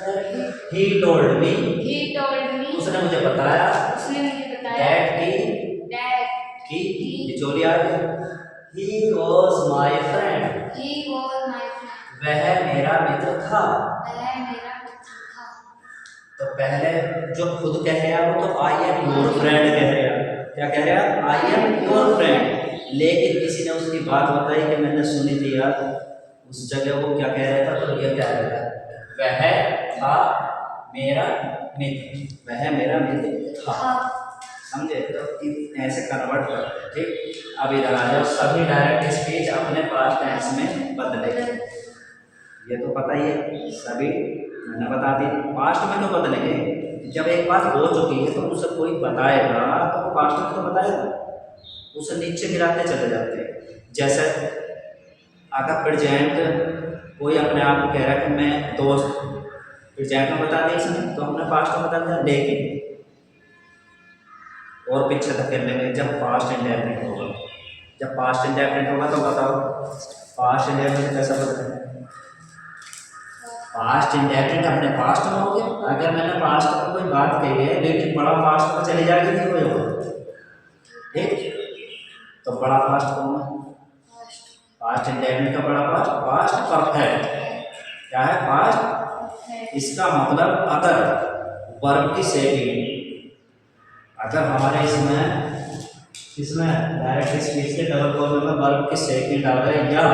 He told me. He told me. उसने मुझे बताया। उसने मुझे बताया। दैट की बिचौलिया है। He was my friend. He was my friend. वह मेरा मित्र था। वह मेरा मित्र था। तो पहले जो खुद कह रहा वो तो आई एम योर फ्रेंड कह रहा। क्या कह रहा? आई एम योर फ्रेंड। लेकिन किसी ने उसकी बात बताई कि मैंने सुनी थी यार, उस जगह वो क्या कह रहा था? तो ये क्या कह रहा? वह था मेरा मित्र। वह मेरा मित्र था। समझे? तो ऐसे कन्वर्ट करते हैं। ठीक, अब इधर आ जाओ, सभी डायरेक्ट स्पीच अपने पास्ट टेंस में बदलेंगे। ये तो पता ही है, सभी मैंने बता दी। पास्ट में तो बदलेंगे, जब एक बात हो चुकी है तो उसे कोई बताएगा तो वो पास्ट में तो बताएगा, उसे नीचे गिराते चले जाते हैं। जैसे अगर प्रेजेंट कोई अपने आप को कह रहा है कि मैं दोस्त, प्रेजेंट में बता दिया इसने, तो हमने पास्ट में बता दिया लेकिन, और पीछे धकेल लेंगे जब पास्ट इंडेफिनिट होगा। जब पास्ट इंडेफिनिट होगा तो बताओ पास्ट इंडेफिनिट कैसा बदलेगा? पास्ट इंडेफिनिट अपने पास्ट में हो गया। अगर मैंने पास्ट में कोई बात कही है लेकिन बड़ा पास्ट में चली जाएगी तो कोई होगा, ठीक। तो बड़ा पास्ट कौन है? पास्ट इंडेफिनिट का बड़ा पास्ट पास्ट परफेक्ट। क्या है? पास्ट। इसका मतलब अगर वर्ब की सेटिंग, अगर हमारे इसमें डायरेक्ट स्पीच के डबल फॉर्म में वर्ब की सेकंड आ रहा है या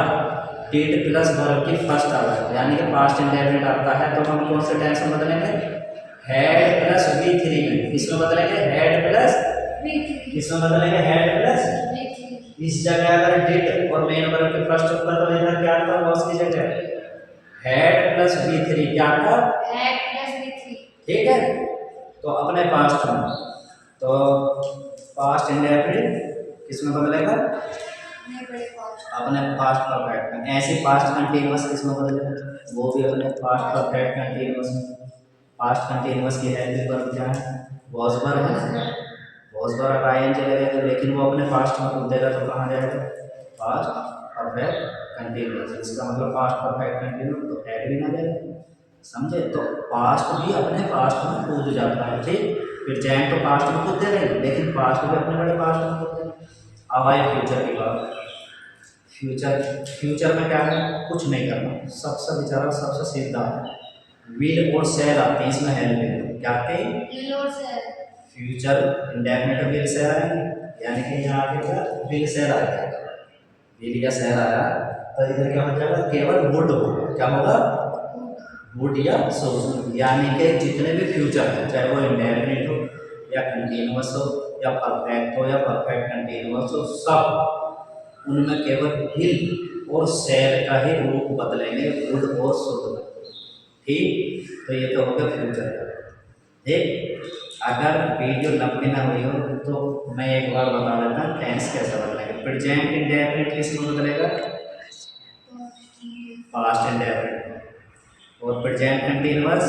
डिड प्लस वर्ब की फर्स्ट आ रहा है, यानी कि पास्ट इंडेफिनिट आता है, तो हम कौन से टेंस में बदलेंगे? हैड प्लस V3 में। किसमें बदलेंगे? हैड प्लस किसमें बदलेंगे? Had plus. इस जगह अगर डिड और मेन वर्ब के फर्स्ट ऊपर, तो इधर क्या था? वॉज की जगह हैड प्लस V3 क्या था? Had plus V3। ठीक है। तो अपने पास्ट में, तो पास्ट इंडेफिनिट किसमें बदलेगा? अपने पास्ट परफेक्ट में। ऐसे पास्ट कंटीन्यूअस किसमें बदलेगा? वो भी अपने पास्ट परफेक्ट कंटीन्यूअस में। पास्ट कंटीन्यूअस की हेल्पिंग वर्ब क्या है? वॉज वर्ब है। वॉज वर्ब आईएन चलेगा, लेकिन वो अपने पास्ट में खुल देगा, तो कहाँ जाएगा? Past perfect continuous. इसका मतलब पास्ट परफेक्ट कंटीन्यूअस, तो ऐड भी ना जाएगा। समझे? तो पास्ट भी अपने पास्ट में कूद जाता है। ठीक। फिर जैन तो पास्ट में कूद दे रहे, लेकिन पास्ट भी अपने बड़े पास्ट में कूद दे। अब आए फ्यूचर की बात। फ्यूचर में क्या है? कुछ नहीं करना, सबसे बेचारा सबसे सीधा है। विल और शेल आते हैं इसमें हेल्प है। क्या आते हैं? फ्यूचर इंडेफिनिट विल शेल आएंगे, यानी कि यहाँ आगे क्या? विल शेल आएगा। विल या शेल आया तो इधर क्या हो जाएगा? केवल वुड होगा। क्या होगा? वुड या शुड। यानी कि जितने भी फ्यूचर हैं, चाहे वो इंडेफिनिट हो या कंटीन्यूअस हो या परफेक्ट हो या परफेक्ट कंटीन्यूअस हो, सब उनमें केवल विल और शेल का ही रूप बदलेंगे, वुड और शुड। ठीक। तो ये तो हो गया फ्यूचर का। ठीक। अगर वीडियो लंबी ना हुई हो तो मैं एक बार बता देता हूँ टेंस कैसे बदलेंगे। प्रेजेंट इंडेफिनिट किसमें बदलेगा? Past indefinite. और present continuous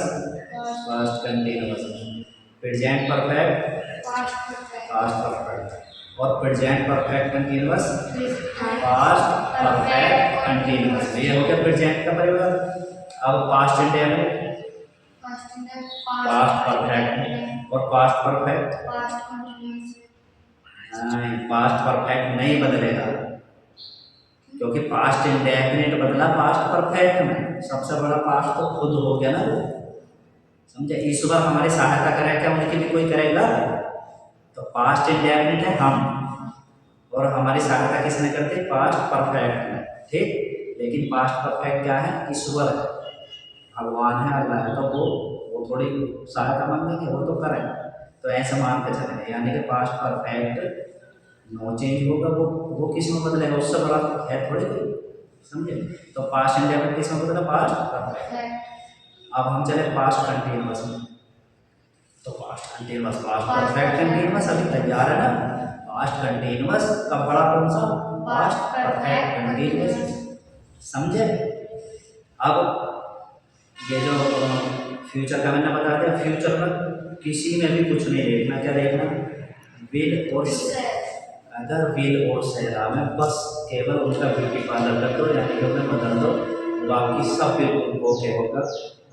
past continuous. Present perfect past perfect. और present perfect continuous past perfect continuous. ये हो गया प्रेजेंट का परिवर्तन। अब पास्ट इंडेफिनिट पास्ट परफेक्ट और पास्ट परफेक्ट नहीं, पास्ट परफेक्ट नहीं बदलेगा, क्योंकि पास्ट इंडेफिनिट बदला पास्ट परफेक्ट में। सबसे बड़ा पास्ट तो खुद हो गया ना वो। समझे? ईश्वर हमारी सहायता करे, क्या उनकी भी कोई करेगा? तो पास्ट इंडेफिनिट है हम, और हमारी सहायता किसने करती है? पास्ट परफेक्ट में। ठीक। लेकिन पास्ट परफेक्ट क्या है? ईश्वर है, भगवान है, अल्लाह है, तो वो थोड़ी सहायता मांगेंगे, वो तो करें। तो ऐसे मान के चलेंगे, यानी कि पास्ट परफेक्ट नो चेंज होगा। वो किस में बदलेगा? उससे बड़ा है थोड़ी कोई। समझे? तो पास्ट इंडेफिनिट किस में बदला? Past perfect. अब हम चले पास्ट कंटीन्यूअस में। तो past continuous past perfect continuous अभी तैयार है ना? पास्ट कंटीन्यूअस का बड़ा कौन सा? Past perfect continuous. समझे? अब ये जो फ्यूचर का मैंने बता दिया, फ्यूचर में किसी में भी कुछ नहीं देखना। क्या देखना? विल और अगर विल और शेल में बस केवल उनका ब्यूटी पार्लर कर दो, यानी कि उन्हें बदल दो, बाकी सब बिल्कुल ओके होगा।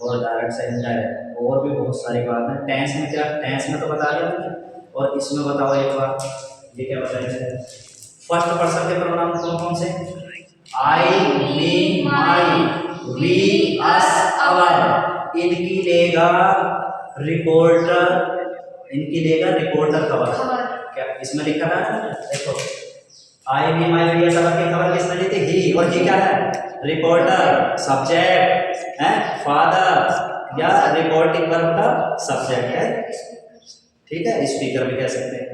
और डायरेक्ट से इनडायरेक्ट और भी बहुत सारी बात है। टेंस में क्या? टेंस में तो बता दिया मैंने, और इसमें बताओ एक बार, ये क्या बताइए? फर्स्ट पर्सन के प्रोनाउन कौन कौन से? आई, मी, माई, वी, अस, अवर। इनकी लेगा रिपोर्टर, इनकी लेगा रिपोर्टर खबर। क्या इसमें लिखा था ना? देखो, आई, मी, माई, वी, अस, अवर की खबर किसने ली थी? ही। और ही क्या है? रिपोर्टर। सब्जेक्ट है फादर, या रिपोर्टिंग वर्ब का सब्जेक्ट है। ठीक है, स्पीकर भी कह सकते हैं।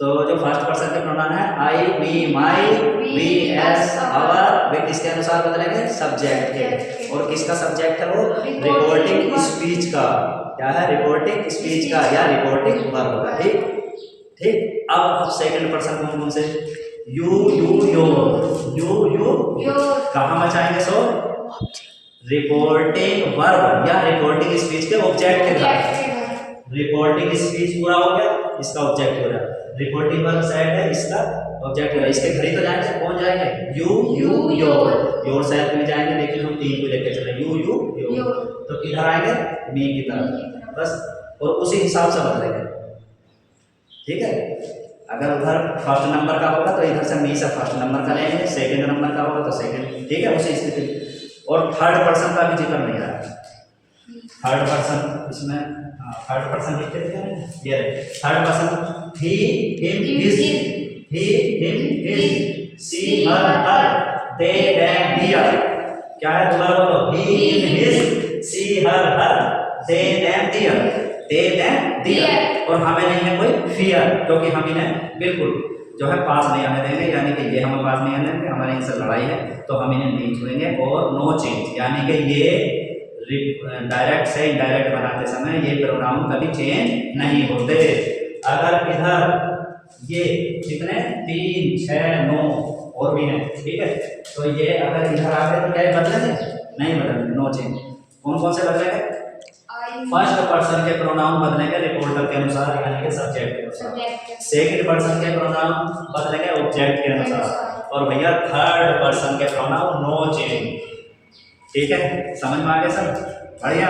तो जो फर्स्ट पर्सन के प्रोनाउन है I, me, my, we, S, अवर, वे किसके अनुसार बदलेंगे? सब्जेक्ट के। और किसका सब्जेक्ट है वो? रिपोर्टिंग स्पीच का। क्या है? रिपोर्टिंग स्पीच का या रिपोर्टिंग वर्ब का। ठीक। ठीक। अब सेकंड पर्सन कौन कौन से? You, your. यू कहाँ बचाएंगे? सो रिपोर्टिंग वर्ब या रिपोर्टिंग स्पीच के ऑब्जेक्ट के साथ। रिपोर्टिंग स्पीच पूरा हो गया, इसका ऑब्जेक्ट हो रहा। रिपोर्टिंग वर्ब सेट है, इसका ऑब्जेक्ट हो रहा। इसके घड़ी तो जाएंगे, कौन जाएंगे? यू, योर सेल्फ में जाएंगे, लेकिन हम तीन को लेकर चले। You, your. तो किधर आएंगे? मी की तरफ बस, और उसी हिसाब से बदलेंगे। ठीक है। अगर उधर फर्स्ट नंबर का होगा तो इधर से मी से फर्स्ट नंबर का लेंगे, सेकंड नंबर का होगा तो सेकंड, ठीक है, उसी स्थिति। और थर्ड पर्सन का भी जिक्र नहीं आया, थर्ड पर्सन इसमें, थर्ड पर्सन लिख के देखें, ये third person he him his, he him his, she her her, they them their. क्या है, दोबारा बोलो, he him his, she her her, they them their, they them their. और हमें नहीं है कोई फियर, क्योंकि हम इन्हें बिल्कुल जो है पास नहीं आने देंगे, यानी कि ये हमें पास नहीं आने देंगे, हमारे इनसे लड़ाई है तो हम इन्हें नहीं छुएंगे। और नो चेंज, यानी कि ये डायरेक्ट से इनडायरेक्ट बनाते समय ये प्रोनाउन कभी चेंज नहीं होते। अगर इधर ये कितने 3 6 9 और भी हैं, ठीक है, तो ये अगर इधर आ गए तो क्या बदलेंगे, नहीं बदलेंगे, नो चेंज। कौन कौन से बदलेंगे, फर्स्ट पर्सन के प्रोनाउन बदलेंगे रिपोर्टर के अनुसार, यानी कि सब्जेक्ट के अनुसार। सेकंड पर्सन के प्रोनाउन बदलेंगे ऑब्जेक्ट के अनुसार। और भैया थर्ड पर्सन के प्रोनाउन नो चेंज, ठीक है, समझ में आ गया सब, बढ़िया,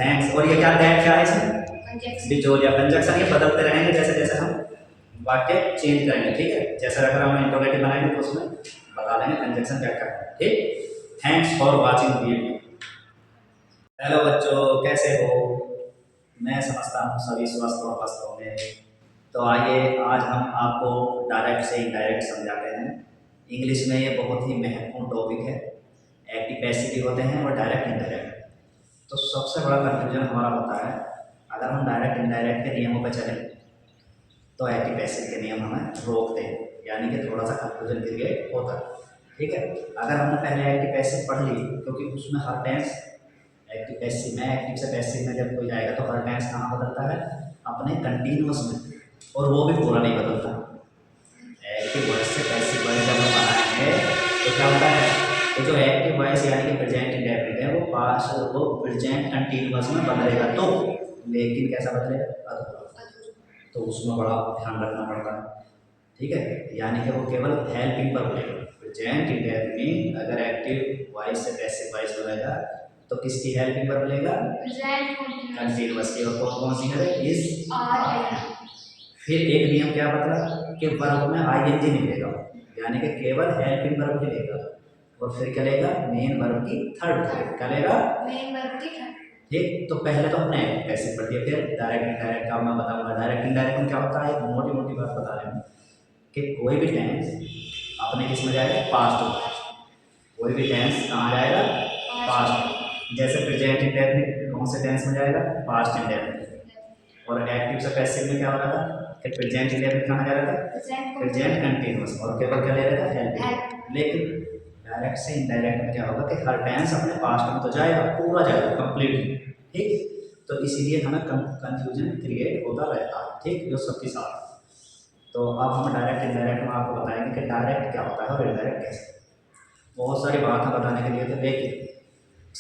थैंक्स। और ये क्या टैग क्या है इसमें, बिचौलिया कंजक्शन, ये बदलते रहेंगे जैसे जैसे हम वाक्य चेंज करेंगे, ठीक है, जैसे अगर हम इंटरोगेटिव बनाएंगे तो उसमें बता देंगे कंजक्शन क्या क्या है, ठीक। Thanks for watching video. Hello बच्चों, कैसे हो, मैं समझता हूँ सभी स्वस्थ और मस्त होंगे। तो आइए आज हम आपको डायरेक्ट से इनडायरेक्ट समझाते हैं। इंग्लिश में ये बहुत ही महत्वपूर्ण टॉपिक है। एक्टिव पैसिव भी होते हैं और डायरेक्ट इनडायरेक्ट। तो सबसे बड़ा कन्फ्यूजन हमारा होता है, अगर हम डायरेक्ट इनडायरेक्ट के नियमों पर चलें तो एक्टिव पैसिव के नियम हमें रोकते हैं, यानी कि थोड़ा सा कन्फ्यूजन क्रिएट होता है, ठीक है। अगर हमने पहले एक्टिव पैसिव पढ़ ली, क्योंकि उसमें हर टेंस एक्टिव पैसिव में, एक्टिव से पैसिव में जब कोई जाएगा तो हर टेंस कहाँ बदलता है, अपने कंटिन्यूअस में, और वो भी पूरा नहीं बदलता। एक्टिव वॉइस से पैसिव वॉइस जब हम बनाएंगे तो क्या होता है, तो जो एक्टिव वॉइस यानी कि प्रेजेंट इंडेफिनिट है वो पास्ट वो प्रेजेंट कंटिन्यूअस में बदलेगा, तो लेकिन कैसा बदलेगा, अधूरा, तो उसमें बड़ा ध्यान रखना पड़ता है, ठीक है। यानी कि वो केवल हेल्पिंग पर बोलेगा। प्रेजेंट इंडेफिनिट अगर एक्टिव वॉइस से पैसिव वॉइस बदलेगा तो किसकी हेल्पिंग पर बोलेगा, कंटिन्यूअस की। और कौन कौन सी है, इस, फिर एक नियम क्या बता कि वर्ब में आईएनजी नहीं लेगा, यानी कि केवल हेल्पिंग वर्ब ही लेगा। और फिर क्या लेगा, मेन वर्ब की थर्ड फॉर्म क्या लेगा, मेन वर्ब की थर्ड। ठीक। तो पहले तो हमने पैसिव पढ़ दिया, फिर डायरेक्ट इनडायरेक्ट का मैं बताऊंगा। डायरेक्ट इनडायरेक्ट में क्या होता है, एक मोटी मोटी बात बता रहे हैं कि कोई भी टेंस अपने किस में जाएगा, पास्ट में। कोई भी टेंस कहाँ जाएगा, पास्ट। जैसे प्रेजेंट इंडेफिनिट कौन से टेंस में जाएगा, पास्ट इंडेफिनिट। और एक्टिव से पैसिव में क्या हो रहा था, फिर प्रेजेंट इंडेफिनिट कहाँ जा रहा था, प्रेजेंट कंटिन्यूअस, और केवल क्या ले रहा था, हेल्पिंग। लेकिन डायरेक्ट से इनडायरेक्ट में क्या होगा कि हर टेंस अपने पास्ट में तो जाएगा, पूरा जाएगा कंप्लीटली, ठीक। तो इसीलिए हमें कंफ्यूजन क्रिएट होता रहता है, ठीक, जो सबके साथ। तो अब हम डायरेक्ट इनडायरेक्ट में आपको बताएंगे कि डायरेक्ट क्या होता है और इनडायरेक्ट कैसे। बहुत सारी बातें बताने के लिए थे, लेकिन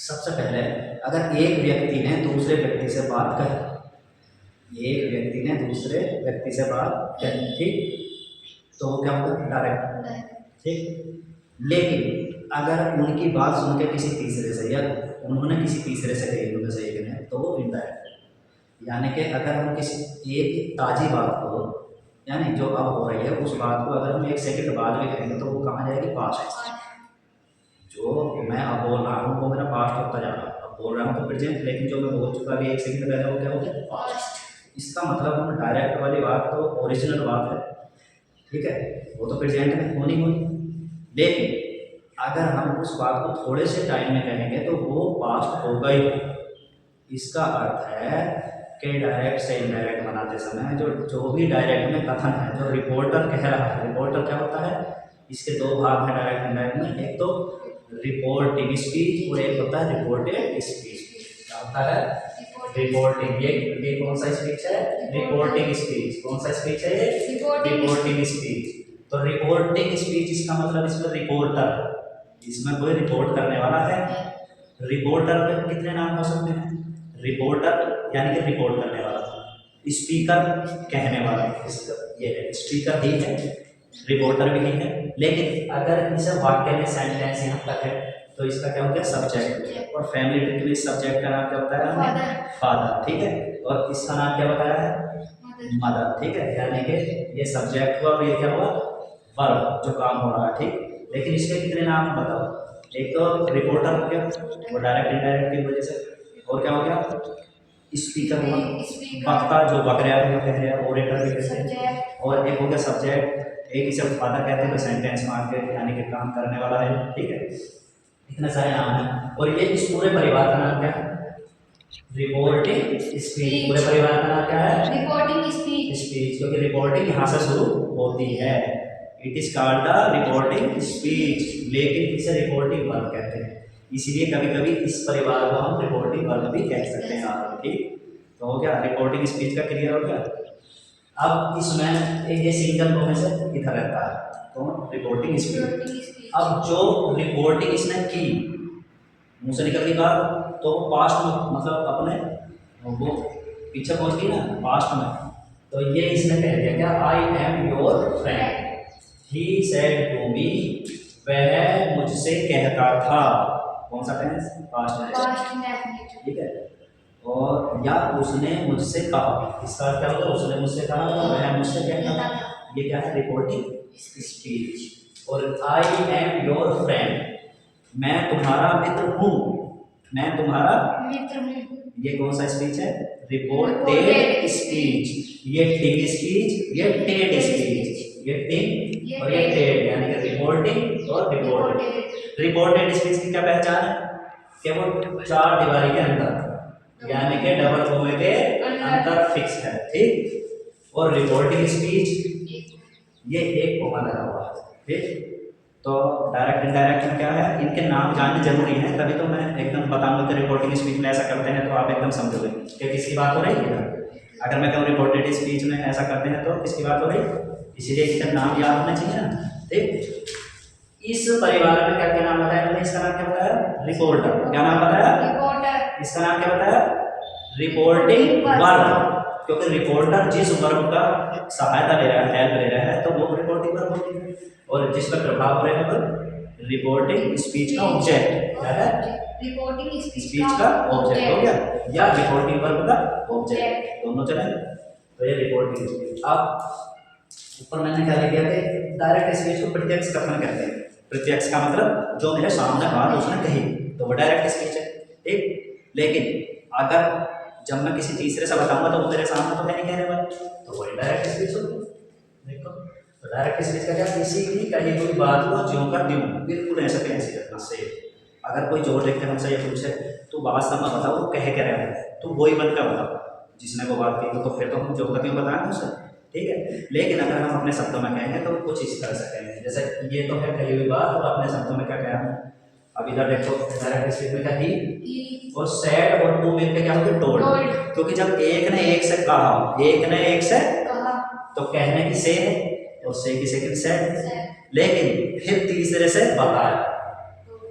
सबसे पहले अगर एक व्यक्ति ने दूसरे व्यक्ति से बात कही, एक व्यक्ति ने दूसरे व्यक्ति से बात कही, ठीक, तो वो क्या होगा, डायरेक्ट, ठीक। लेकिन अगर उनकी बात सुन के किसी तीसरे से, या उन्होंने किसी तीसरे से कही, उनमें से एक ने, तो वो इनडायरेक्ट। यानी कि अगर हम किसी एक ताज़ी बात को, यानी जो अब हो रही है उस बात को अगर हम 1 सेकंड बाद भी कहेंगे तो वो कहाँ जाएगी, पास्ट। जो मैं अब बोल रहा हूँ वो मेरा पास्ट होता जा रहा है, अब बोल रहा हूँ तो प्रेजेंट, लेकिन जो मैं बोल चुका अभी 1 सेकंड पहले वो क्या हो गया, पास्ट। इसका मतलब हम डायरेक्ट वाली बात तो ओरिजिनल बात है, ठीक है, वो तो प्रेजेंट में होनी होनी। लेकिन अगर हम उस बात को थोड़े से टाइम में कहेंगे तो वो पास्ट होगा ही। इसका अर्थ है कि डायरेक्ट से इनडायरेक्ट बनाते समय जो भी डायरेक्ट में कथन है, जो रिपोर्टर कह रहा है, रिपोर्टर क्या होता है, इसके 2 भाग हैं डायरेक्ट इनडायरेक्ट में, एक तो रिपोर्टिंग स्पीच और एक होता है रिपोर्टेड स्पीच। क्या होता है, रिपोर्टिंग। ये कौन सा स्पीच है, रिपोर्टिंग स्पीच। कौन सा स्पीच है ये, रिपोर्टिंग स्पीच। तो रिपोर्टिंग स्पीच इसका मतलब इसमें रिपोर्टर, इसमें कोई रिपोर्ट करने वाला है। रिपोर्टर के कितने नाम हो सकते हैं, रिपोर्टर यानी कि रिपोर्ट करने वाला, स्पीकर कहने वाला, ये स्पीकर ही है, रिपोर्टर भी है। लेकिन अगर इसे वाक्य में सेंटेंस यहाँ तक है तो इसका क्या हो गया, सब्जेक्ट। और फैमिली ट्री में सब्जेक्ट का नाम क्या होता है, फादर, ठीक है। और इसका नाम क्या बताया है, मदर, ठीक है। यानी कि ये सब्जेक्ट हुआ और ये क्या हुआ, वर्ब, जो काम हो रहा है, ठीक। लेकिन इसके कितने नाम बताओ। एक तो रिपोर्टर हो गया, वो डायरेक्ट इनडायरेक्ट की वजह से। और क्या हो गया, स्पीकर हुआ, वक्ता जो बक रहा है वो कह रहा है, ओरेटर भी कहते हैं। सब्जेक्ट और एक हो गया सब्जेक्ट, एक इसे फादर कहते हैं, तो सेंटेंस में आके यानी कि काम करने वाला है, ठीक है। इतने सारे नाम हैं। और ये इस पूरे परिवार का नाम क्या है, रिपोर्टिंग स्पीच। पूरे परिवार का नाम क्या है, रिपोर्टिंग स्पीच। स्पीच, क्योंकि रिपोर्टिंग यहाँ से शुरू होती है। It is called the reporting speech, लेकिन इसे रिपोर्टिंग वर्ब कहते हैं। इसीलिए कभी कभी इस परिवार को हम रिपोर्टिंग वर्ब भी कह सकते हैं आप, ठीक। तो हो गया रिपोर्टिंग स्पीच का क्लियर हो गया। अब इसमें ये सिंगल को में से इधर रहता है, तो रिपोर्टिंग स्पीच। अब जो रिपोर्टिंग इसने की, मुंह से निकल गई बात, तो वो पास्ट में, मतलब अपने वो पीछे पहुंच गई ना पास्ट में, तो ये इसने कह दिया क्या, I am your friend, he said to me, वह मुझसे कहता था। कौन सा टेंस, पास्ट टेंस, ठीक है। और या उसने मुझसे कहा, इसका क्या होता है, उसने मुझसे कहा, वह मुझसे कहता था, ये क्या है, रिपोर्टिंग स्पीच। और आई एम योर फ्रेंड, मैं तुम्हारा मित्र हूँ, मैं तुम्हारा मित्र हूँ, ये कौन सा स्पीच है, रिपोर्टेड स्पीच। ये टिंग स्पीच, ये टेड स्पीच, ये टिंग और ये टेड, यानी कि रिपोर्टिंग और रिपोर्टेड। रिपोर्टेड स्पीच की क्या पहचान है, कि वो चार दीवारी के अंदर, यानी कि डबल कोमे के अंदर फिक्स है, ठीक। और रिपोर्टिंग स्पीच ये एक कोमा लगा हुआ है, ठीक। तो डायरेक्ट इनडायरेक्ट में क्या है, इनके नाम जानने जरूरी है, तभी तो मैं एकदम बताऊंगा कि रिपोर्टिंग स्पीच में ऐसा करते हैं, तो आप एकदम समझोगे कि किसकी बात हो रही है। अगर मैं कहूँ रिपोर्टेड स्पीच में ऐसा करते हैं तो किसकी बात हो रही है, इसीलिए इसका नाम याद होना चाहिए ना, ठीक। इस परिवार में क्या क्या नाम बताया मैंने, इसका नाम क्या बताया, रिपोर्टर। क्या नाम बताया, रिपोर्टर। इसका नाम क्या बताया, रिपोर्टिंग वर्ब, क्योंकि रिपोर्टर जिस वर्ब का सहायता ले रहा है, हेल्प ले रहा है, तो वो रिपोर्टिंग वर्ब होती है। और जिस पर प्रभाव हो रहा है वो रिपोर्टिंग स्पीच का ऑब्जेक्ट क्या है, रिपोर्टिंग स्पीच का ऑब्जेक्ट हो गया, या रिपोर्टिंग वर्ब का ऑब्जेक्ट, दोनों चले। तो ये रिपोर्टिंग स्पीच। अब ऊपर मैंने क्या लिख दिया कि डायरेक्ट स्पीच को प्रत्यक्ष कथन कहते हैं। प्रत्यक्ष का मतलब जो मेरे सामने बात उसने कही, तो वो डायरेक्ट स्पीच है, ठीक। लेकिन अगर जब मैं किसी तीसरे से बताऊंगा तो वो मेरे सामने तो है नहीं कहने वाला, तो वो इनडायरेक्ट स्पीच होगी। देखो तो डायरेक्ट स्पीच का क्या, किसी की कही कोई बात को ज्यों का त्यों बिल्कुल ऐसे पे ऐसे रखना से। अगर कोई जोर देख के हमसे ये पूछे तो बात सब मत बताओ, वो कह के रहे हैं, तो वही बनकर बताओ जिसने वो बात की, तो फिर तो हम जो का त्यों बताएंगे उसे, ठीक है। लेकिन अगर हम अपने शब्दों में कहेंगे तो कुछ इस तरह से कहेंगे, जैसे ये तो है कही हुई बात, और अपने शब्दों में क्या कहा। अब इधर देखो डायरेक्ट स्पीच में क्या ही और सैड और टू मिलकर क्या होगी, टोल्ड। क्योंकि जब एक ने एक से कहा, एक ने एक से कहा, तो कहने की से है, और से की सेकंड सेड। लेकिन फिर तीसरे से बताया,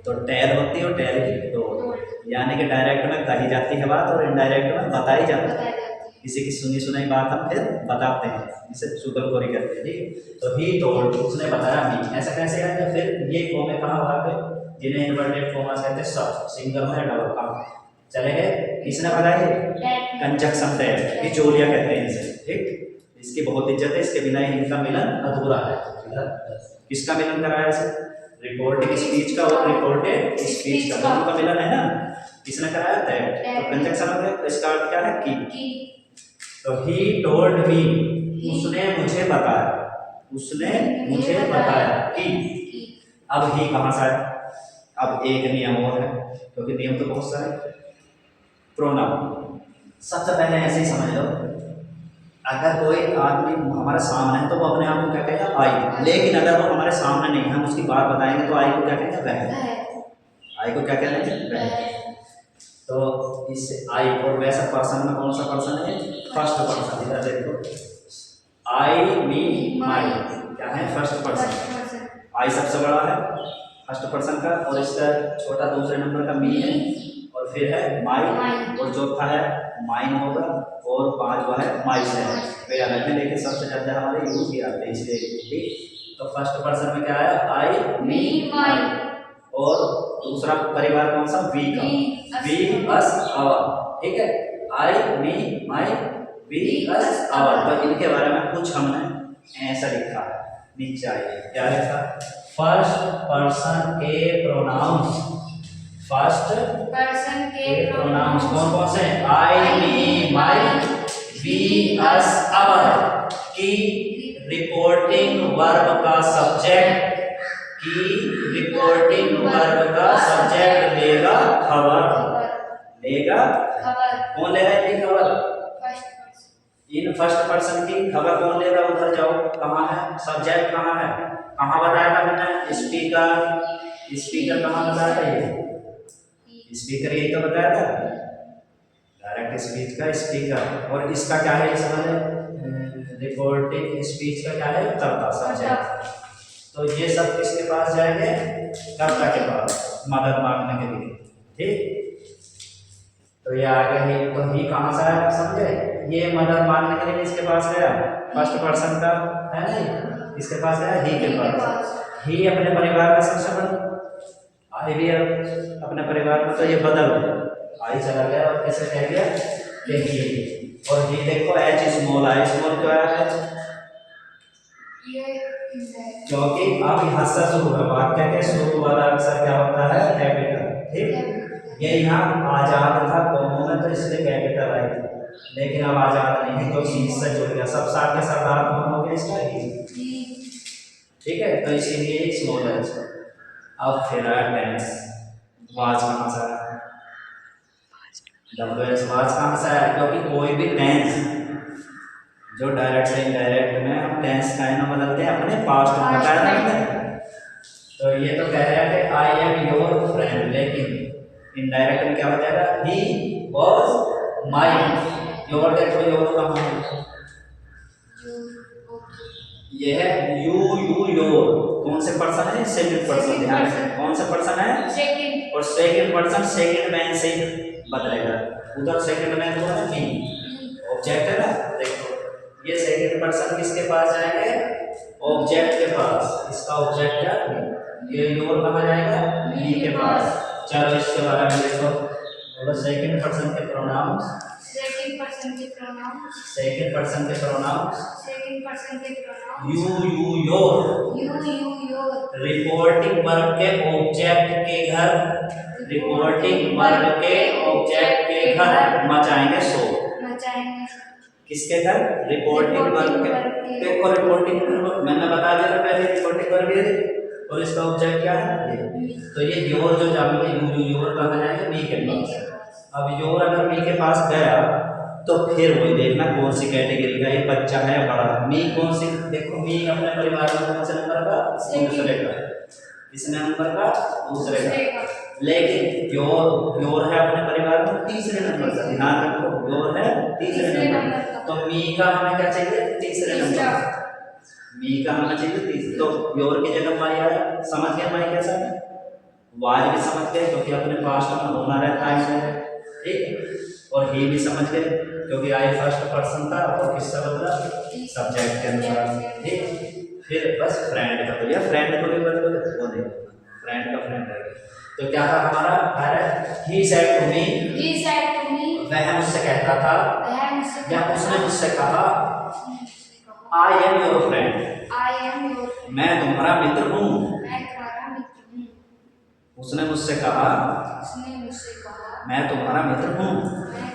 तो टेल होती है और टेल की टोल्ड। यानी कि डायरेक्ट में कही जाती है बात और इनडायरेक्ट में बताई जाती है। किसी की सुनी सुनाई बात हम फिर बताते हैं, जिसे चुगलखोरी करते हैं, ठीक। तो ही टोल्ड, उसने बताया मी, ऐसा कैसे है, तो फिर ये कोमे कहाँ वहाँ पे जिन्हें इन्वर्टेड कोमा कहते हैं, सब सिंगल में डबल काम चले गए। किसने बताया, कंजक्शन टेंस, जोलिया कहते हैं इसे, ठीक। इसकी बहुत इज्जत है, इसके बिना इनका मिलन अधूरा है। किसका मिलन कराया इसे, रिपोर्टिंग स्पीच का और रिपोर्टेड स्पीच का, दोनों का मिलन है ना, किसने कराया, दैट। तो कंजक्शन हो गया, तो इसका अर्थ क्या है, की। तो ही टोल्ड मी, उसने मुझे बताया, उसने मुझे बताया कि। अब ही कहाँ से आया, अब एक नियम और है, क्योंकि नियम तो बहुत सारे। प्रोनाउन सबसे पहले ऐसे ही समझ लो, अगर कोई आदमी हमारे सामने है तो वो अपने आप को क्या कहेगा, आई। लेकिन अगर वो हमारे सामने नहीं है, हम उसकी बात बताएंगे तो आई को क्या कहेंगे, वह। आई को क्या कहेंगे, वह। तो इस आई और वैसा पर्सन में कौन सा पर्सन है, फर्स्ट पर्सन। इधर देखो, आई मी माई क्या है, फर्स्ट पर्सन। आई सबसे बड़ा है फर्स्ट पर्सन का, और इसका छोटा दूसरे नंबर का मी है, और फिर है माई, और चौथा है माइन होगा, और पांचवा है माई से। वे अलग है लेकिन सबसे ज्यादा हमारे यूज ही आते हैं, इसलिए, ठीक। तो फर्स्ट पर्सन में क्या है, आई मी माई, और दूसरा परिवार कौन सा, वी का, वी अस आवर, ठीक है। I me my B us our. तो इनके बारे में कुछ हमने ऐसा लिखा है नीचे आइए क्या लिखा, फर्स्ट पर्सन के प्रोनाउंस, फर्स्ट पर्सन के प्रोनाउंस कौन कौन से, आई me my we us our, की रिपोर्टिंग वर्ब का सब्जेक्ट, की रिपोर्टिंग वर्ब का सब्जेक्ट लेगा खबर, लेगा खबर, कौन ले रहा है इनकी खबर, first person, in first person की खबर कौन ले रहा है, उधर जाओ कहाँ है सब्जेक्ट, कहाँ है, कहाँ बताया था मैंने, स्पीकर, स्पीकर कहाँ बताया था, ये स्पीकर यही तो बताया था, डायरेक्ट स्पीच का स्पीकर। और इसका क्या है समझ, रिपोर्टिंग स्पीच का क्या है, कर्ता सब्जेक्ट। तो ये सब किसके पास जाएंगे, कर्ता के पास मदद मांगने के लिए, ठीक। तो ये आ गया ही, तो ही कहाँ से आया समझे, ये मदद मांगने के लिए इसके पास गया, फर्स्ट पर्सन का है नहीं, इसके पास गया ही के पास, ही अपने परिवार का सबसे बड़ा, आई भी अपने परिवार में, तो ये बदल आई चला गया और कैसे कह गया कि ही, और ही देखो एच स्मॉल है, स्मॉल क्यों आया है, ये क्योंकि अब यहाँ से शुरू है, वाक्य के शुरू वाला अक्षर क्या होता है, कैपिटल, ठीक। ये यहाँ आजाद था कौमों में, तो इसलिए कैपिटल आई थी, लेकिन अब आजाद नहीं है, तो इससे जुड़ गया, सब साथ के सरदार कौन हो गया इसका, ही, ठीक है। तो इसीलिए स्मॉल है इसका। अब फिर आया टेंस, वाज कहाँ से आया, डब्ल्यूएच वाज कहाँ से आया, क्योंकि कोई भी टेंस जो डायरेक्ट से इनडायरेक्ट में हम टेंस का ना बदलते हैं अपने पास्ट में, बताया ना मैंने। तो ये तो कह रहा है कि आई एम योर फ्रेंड, लेकिन इनडायरेक्ट में क्या हो जाएगा, ही वाज माय, योर देखो योर कहाँ है, ये है यू योर, कौन से पर्सन है, सेकंड पर्सन, ध्यान रखें कौन सा पर्सन है, सेकंड, और सेकंड पर्सन सेकंड मैन से बदलेगा, उधर सेकंड मैन तो है मी, ऑब्जेक्ट है ना, देखो ये सेकंड पर्सन किसके पास जाएंगे, ऑब्जेक्ट के पास, इसका ऑब्जेक्ट क्या है, ये योर कहाँ जाएगा, मी के पास। चलो इसके बारे में देखो, बोलो सेकंड पर्सन के प्रोनाउंस, सेकंड पर्सन के प्रोनाउंस, सेकंड पर्सन के प्रोनाउंस, सेकंड पर्सन के pronouns, you your, your, reporting verb के ऑब्जेक्ट के घर, रिपोर्टिंग वर्ब के ऑब्जेक्ट के घर मचाएंगे शोर, मचाएंगे किसके घर, रिपोर्टिंग वर्ब के, देखो रिपोर्टिंग वर्ब मैंने बता दिया था पहले, रिपोर्टिंग वर्ब ये, और इसका ऑब्जेक्ट क्या है ये, तो ये योर जो जाएंगे यू योर कहाँ जाएंगे, मी के पास। अब योर अगर मी के पास गया तो फिर वही देखना कौन सी कैटेगरी का, ये बच्चा है या बड़ा, मी कौन सी, देखो मी अपने परिवार में कौन से नंबर का, दूसरे का, इस नंबर का दूसरे का, लेकिन योर है अपने परिवार में तीसरे नंबर का, ध्यान रखो योर है तीसरे नंबर का, तो मी का हमें क्या चाहिए, तीसरे नंबर, मी का हमें चाहिए तीसरे, तो योर की जगह माई आया, समझ गया माई कैसा है, वाज भी समझ गए क्योंकि अपने पास्ट में होना रहता है, ठीक। और ही भी समझ गए क्योंकि आई फर्स्ट पर्सन था और किसका बदला, सब्जेक्ट के अनुसार, ठीक। फिर बस फ्रेंड का, तो यह फ्रेंड को भी बदलो, वो नहीं फ्रेंड का फ्रेंड रहेगा। तो क्या था हमारा, ही सेड टू मी, वह मुझसे कहता था, या उसने मुझसे कहा, आई एम योर फ्रेंड, मैं तुम्हारा मित्र हूँ, उसने मुझसे कहा, मैं तुम्हारा मित्र हूँ।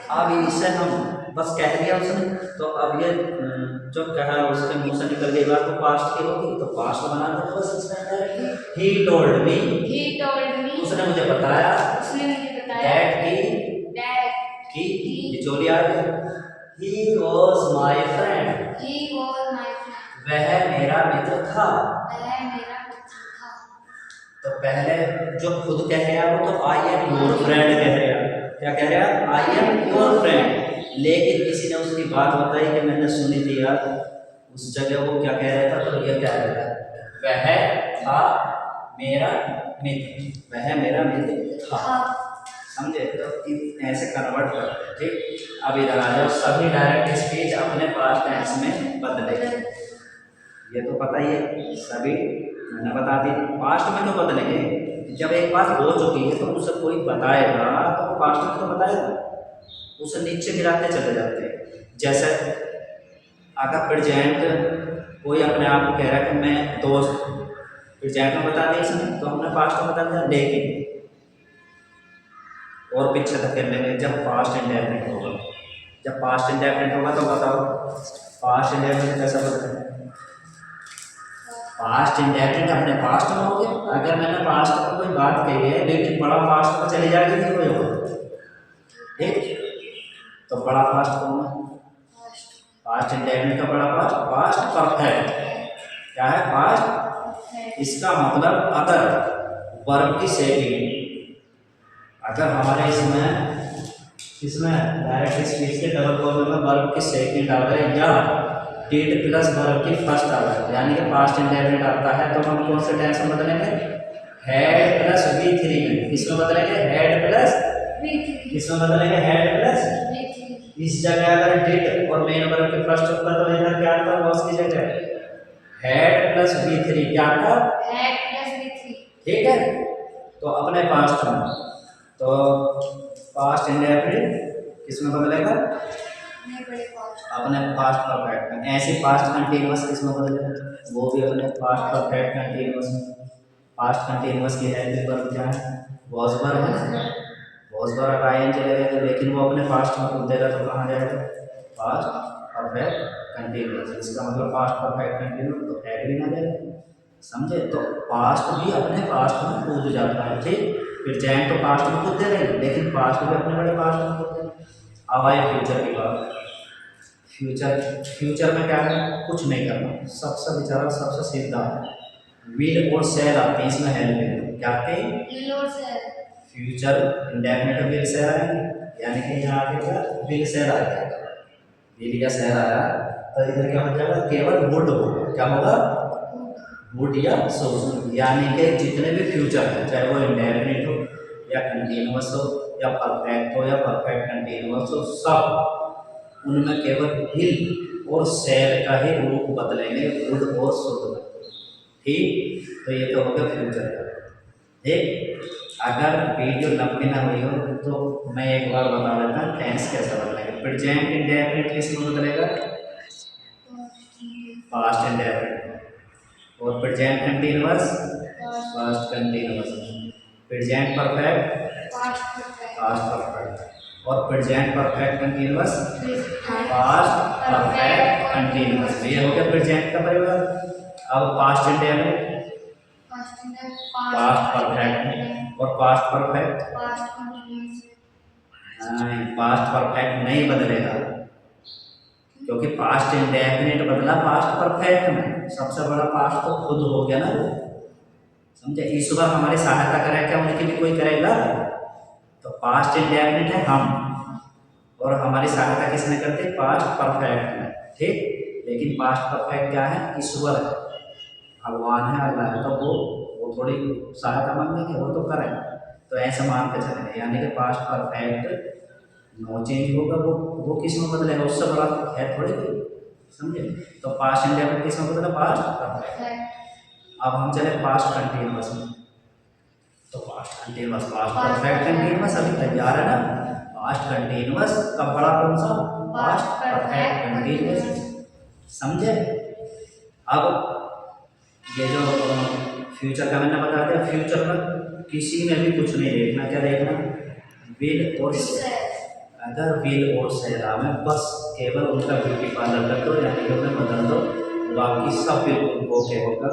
अब इसे हम बस कह दिया उसने, तो अब ये जो कहा उसके मुंह से निकल गई बात, तो पास्ट की होगी, तो पास्ट बना दो बस इसमें, ही टोल्ड मी, उसने मुझे बताया, दैट की बिचौलिया, ही वॉज माई फ्रेंड, वह मेरा मित्र था। तो पहले जो खुद कह रहा वो तो आई एम योर फ्रेंड कह रहा, क्या कह रहा, आई एम योर फ्रेंड, लेकिन किसी ने उसकी बात बताई कि मैंने सुनी थी यार, उस जगह वो क्या कह रहा था, तो ये क्या कह रहा था, वह था मेरा मित्र, वह मेरा मित्र था, समझे। तो ऐसे कन्वर्ट करते हैं, ठीक। अब इधर आ जाओ, सभी डायरेक्ट स्पीच अपने पास्ट टेंस में बदलेंगे, ये तो पता ही है, सभी मैंने बता दी, पास्ट में तो बदलेंगे, जब एक बात हो चुकी है तो उसे कोई बताएगा तो पास्ट में तो बताएगा, उसे नीचे गिराते चले जाते हैं, जैसे अगर प्रेजेंट कोई अपने आप को कह रहा है कि मैं दोस्त, प्रेजेंट में बता दिया इसने, तो हमने पास्ट में बता दिया लेकिन, और पीछे तक कर लेंगे जब पास्ट इंडेफिनिट होगा। जब पास्ट इंडेफिनिट होगा तो बताओ पास्ट इंडेफिनिट कैसा बदलेगा? पास्ट इंडेफिनिट अपने पास्ट में हो गया। अगर मैंने पास्ट में कोई बात कही है लेकिन बड़ा पास्ट में चली जाएगी तो कोई होगा, ठीक? तो बड़ा पास्ट कौन है? पास्ट इंडेफिनिट का बड़ा पास्ट, पास्ट परफेक्ट। क्या है? पास्ट। इसका मतलब अगर वर्ब की सेटिंग, अगर हमारे इसमें डायरेक्ट स्पीच के डबल कॉलन में वर्ब की सेकंड आ गए या डिड प्लस वर्ब की फर्स्ट आ गए, यानी कि पास्ट इंडेफिनिट आता है, तो हम कौन से टेंस में बदलेंगे? हैड प्लस V3 में। किसमें बदलेंगे? Had plus V3। किसमें बदलेंगे? Had plus. V3। इस जगह अगर डिड और मेन वर्ब के फर्स्ट ऊपर तो इधर क्या था? वॉज की जगह हैड प्लस V3 क्या था? Had plus V3। ठीक है, तो अपने पास्ट में तो पास्ट इंडेफिनिट किसमें बदलेगा? अपने पास्ट परफेक्ट में। ऐसे पास्ट कंटीन्यूअस किसमें बदलेगा? वो भी अपने पास्ट परफेक्ट कंटीन्यूअस में। पास्ट कंटीन्यूअस की हेल्पिंग वर्ब क्या है? वॉज वर्ब है। वॉज वर्ब आईएनजी लगेगा, लेकिन वो अपने पास्ट में खुद देगा तो कहाँ जाएगा? Past perfect continuous. इसका मतलब पास्ट परफेक्ट कंटीन्यूअस तो हैड भी ना जाएगा, समझे? तो पास्ट भी अपने पास्ट में कूद जाता है, ठीक? प्रेजेंट तो पास्ट में कूदते रहे, लेकिन पास्ट भी अपने बड़े पास्ट में कूदते हैं। अब आए फ्यूचर की बात। फ्यूचर में क्या है? कुछ नहीं करना, सबसे बेचारा सबसे सीधा है। विल और शेल आते हैं इसमें हेल्प। क्या आते हैं? फ्यूचर इंडेफिनिट विल शेल आएंगे, यानी कि यहाँ आगे क्या? विल शेल आ जाएगा। विल या शेल आया तो इधर क्या हो जाएगा? केवल वुड होगा। क्या होगा? वुड या शुड। यानी कि जितने भी फ्यूचर है, चाहे वो इंडेफिनिट हो या कंटीन्यूअस हो या परफेक्ट हो या परफेक्ट कंटीन्यूअस हो, सब उनमें केवल विल और शेल का ही रूप बदलेंगे, वुड और शुड में, ठीक? तो ये तो हो गया फ्यूचर, ठीक? अगर वीडियो लंबी ना हुई हो तो मैं एक बार बता देता हूँ टेंस कैसे बदलेंगे। प्रेजेंट इंडेफिनिट किसमें बदलेगा? Past indefinite. और present continuous past continuous. Present perfect past perfect. और present perfect continuous past perfect continuous. ये हो गया प्रेजेंट का परिवार। अब पास्ट इंडेफिनिट पास्ट परफेक्ट और पास्ट परफेक्ट। पास्ट परफेक्ट नहीं बदलेगा, क्योंकि पास्ट इंडेफिनिट बदला पास्ट परफेक्ट में। सबसे बड़ा पास्ट तो खुद हो गया ना, समझे? ईश्वर हमारी सहायता करे, क्या उनकी भी कोई करेगा? तो पास्ट इंडेफिनिट है हम, और हमारी सहायता किसने करती? पास्ट परफेक्ट में, ठीक? लेकिन पास्ट परफेक्ट क्या है? ईश्वर है, भगवान है, अल्लाह है, तो वो थोड़ी सहायता मांगेंगे, वो तो करेंगे। तो ऐसे मान के चलेंगे, यानी कि पास्ट परफेक्ट नो चेंज होगा। वो किस में बदलेगा? उससे बड़ा है थोड़ी कोई, समझे? तो पास्ट इंडेफिनिट किस में बदला? Past perfect. अब हम चले पास्ट कंटीन्यूअस में। तो past continuous past perfect continuous अभी तैयार है ना? पास्ट कंटीन्यूअस का बड़ा कौन सा? पास्ट परफेक्ट कंटीन्यूअस, समझे? अब ये जो फ्यूचर का मैंने बता दिया, फ्यूचर में किसी में भी कुछ नहीं देखना। क्या देखना? विल और अगर विल और शेल में बस केवल उनका ब्यूटी पार्लर कर दो, यानी कि उन्हें बदल दो, बाकी सब बिल्कुल ओके होगा।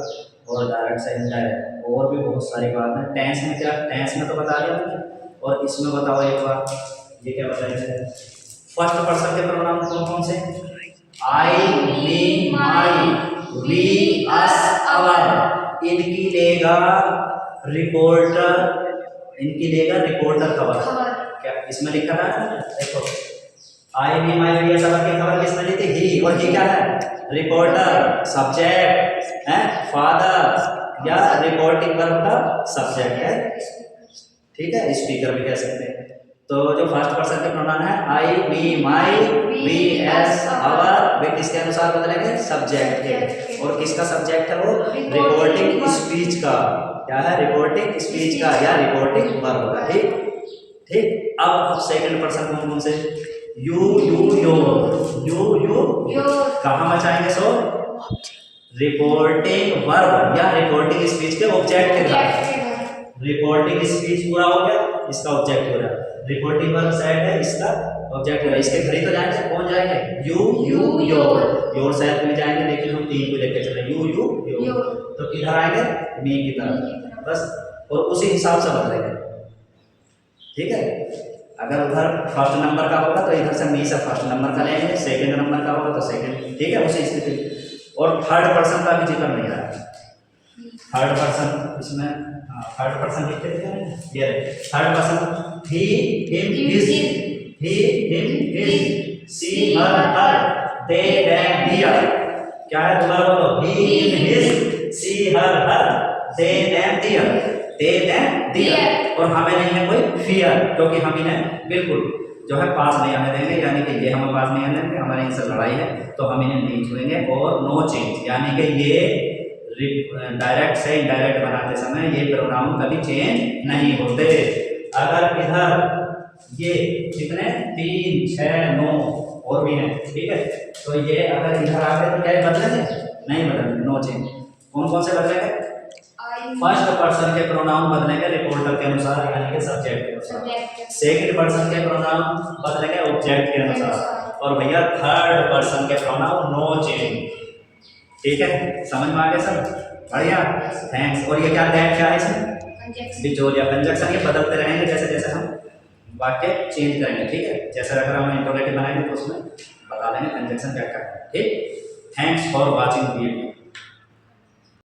और डायरेक्ट से इनडायरेक्ट और भी बहुत सारी बात है। टेंस में क्या? टेंस में तो बता दिया मैंने, और इसमें बताओ एक बार, ये क्या बताएंगे? फर्स्ट पर्सन के प्रोनाउन कौन कौन से? आई, मी, माई, वी, अस, अवर। इनकी लेगा रिपोर्टर खबर। क्या इसमें लिखा था? देखो, आई, मी, माई, वी, अस, अवर की खबर किसने ली थी? ही। और ही क्या है? रिपोर्टर। सब्जेक्ट है फादर, या रिपोर्टिंग वर्ब का सब्जेक्ट है, ठीक है? स्पीकर भी कह सकते हैं। तो जो फर्स्ट पर्सन के प्रोनाउन है I, me, my, we, S, अवर, वे किसके अनुसार बदलेंगे? सब्जेक्ट के। और किसका सब्जेक्ट है वो? रिपोर्टिंग स्पीच का। क्या है? रिपोर्टिंग स्पीच का या रिपोर्टिंग वर्ब का, ठीक? ठीक। अब सेकंड पर्सन कौन कौन से? You you your, you you your, कहाँ बचाएंगे सो रिपोर्टिंग वर्ब या रिपोर्टिंग स्पीच के ऑब्जेक्ट के साथ। ऑब्जेक्ट, रिपोर्टिंग स्पीच पूरा हो गया, इसका ऑब्जेक्ट हो रहा है। रिपोर्टिंग वर्ब सेट है, इसका ऑब्जेक्ट हो रहा है। इसके घर ही तो जाएंगे, कौन जाएंगे? You you your, your self में जाएंगे, लेकिन हम तीन को लेकर चले, यू यू योर। योर, तो किधर आएंगे? मी की तरफ बस, और उसी हिसाब से बदलेंगे, ठीक है। अगर उधर फर्स्ट नंबर का होगा तो इधर से मी से फर्स्ट नंबर का लेंगे, सेकंड नंबर का होगा तो सेकंड, ठीक है, उसी स्थिति। और थर्ड पर्सन का भी जिक्र नहीं आ रहा। थर्ड पर्सन इसमें थर्ड पर्सन लिखते हैं, ये third person he him his, he him his, she her her, they them their. क्या है? दोबारा बोलो, he him his, she her her, they them their, they them their. और हमें नहीं है कोई फियर, क्योंकि हम इन्हें बिल्कुल जो है पास नहीं आने देंगे, यानी कि ये हमें पास नहीं आने देंगे, हमारे इनसे लड़ाई है तो हम इन्हें नहीं छुएंगे। और नो चेंज, यानी कि ये डायरेक्ट से इनडायरेक्ट बनाते समय ये प्रोनाउन कभी चेंज नहीं होते। अगर इधर ये कितने 3 6 9 और भी हैं, ठीक है, तो ये अगर इधर आ गए तो क्या बदलेंगे? नहीं बदलेंगे, नो चेंज। कौन कौन से बदलेंगे? फर्स्ट पर्सन के प्रोनाउन बदलेंगे रिपोर्टर के अनुसार, यानी कि सब्जेक्ट के अनुसार। सब्जेक्ट, सेकंड पर्सन के प्रोनाउन बदलेंगे ऑब्जेक्ट के अनुसार। और भैया थर्ड पर्सन के प्रोनाउन नो चेंज, ठीक है। समझ में आ गया सब? बढ़िया, थैंक्स। और ये क्या दैट क्या है इसमें? कंजक्शन, बिचौल या कंजक्शन, ये बदलते रहेंगे जैसे जैसे हम वाक्य चेंज करेंगे, ठीक है। जैसे अगर हम इंटरोगेटिव बनाएंगे तो उसमें बता देंगे कंजक्शन क्या क्या है, ठीक। Thanks for watching video.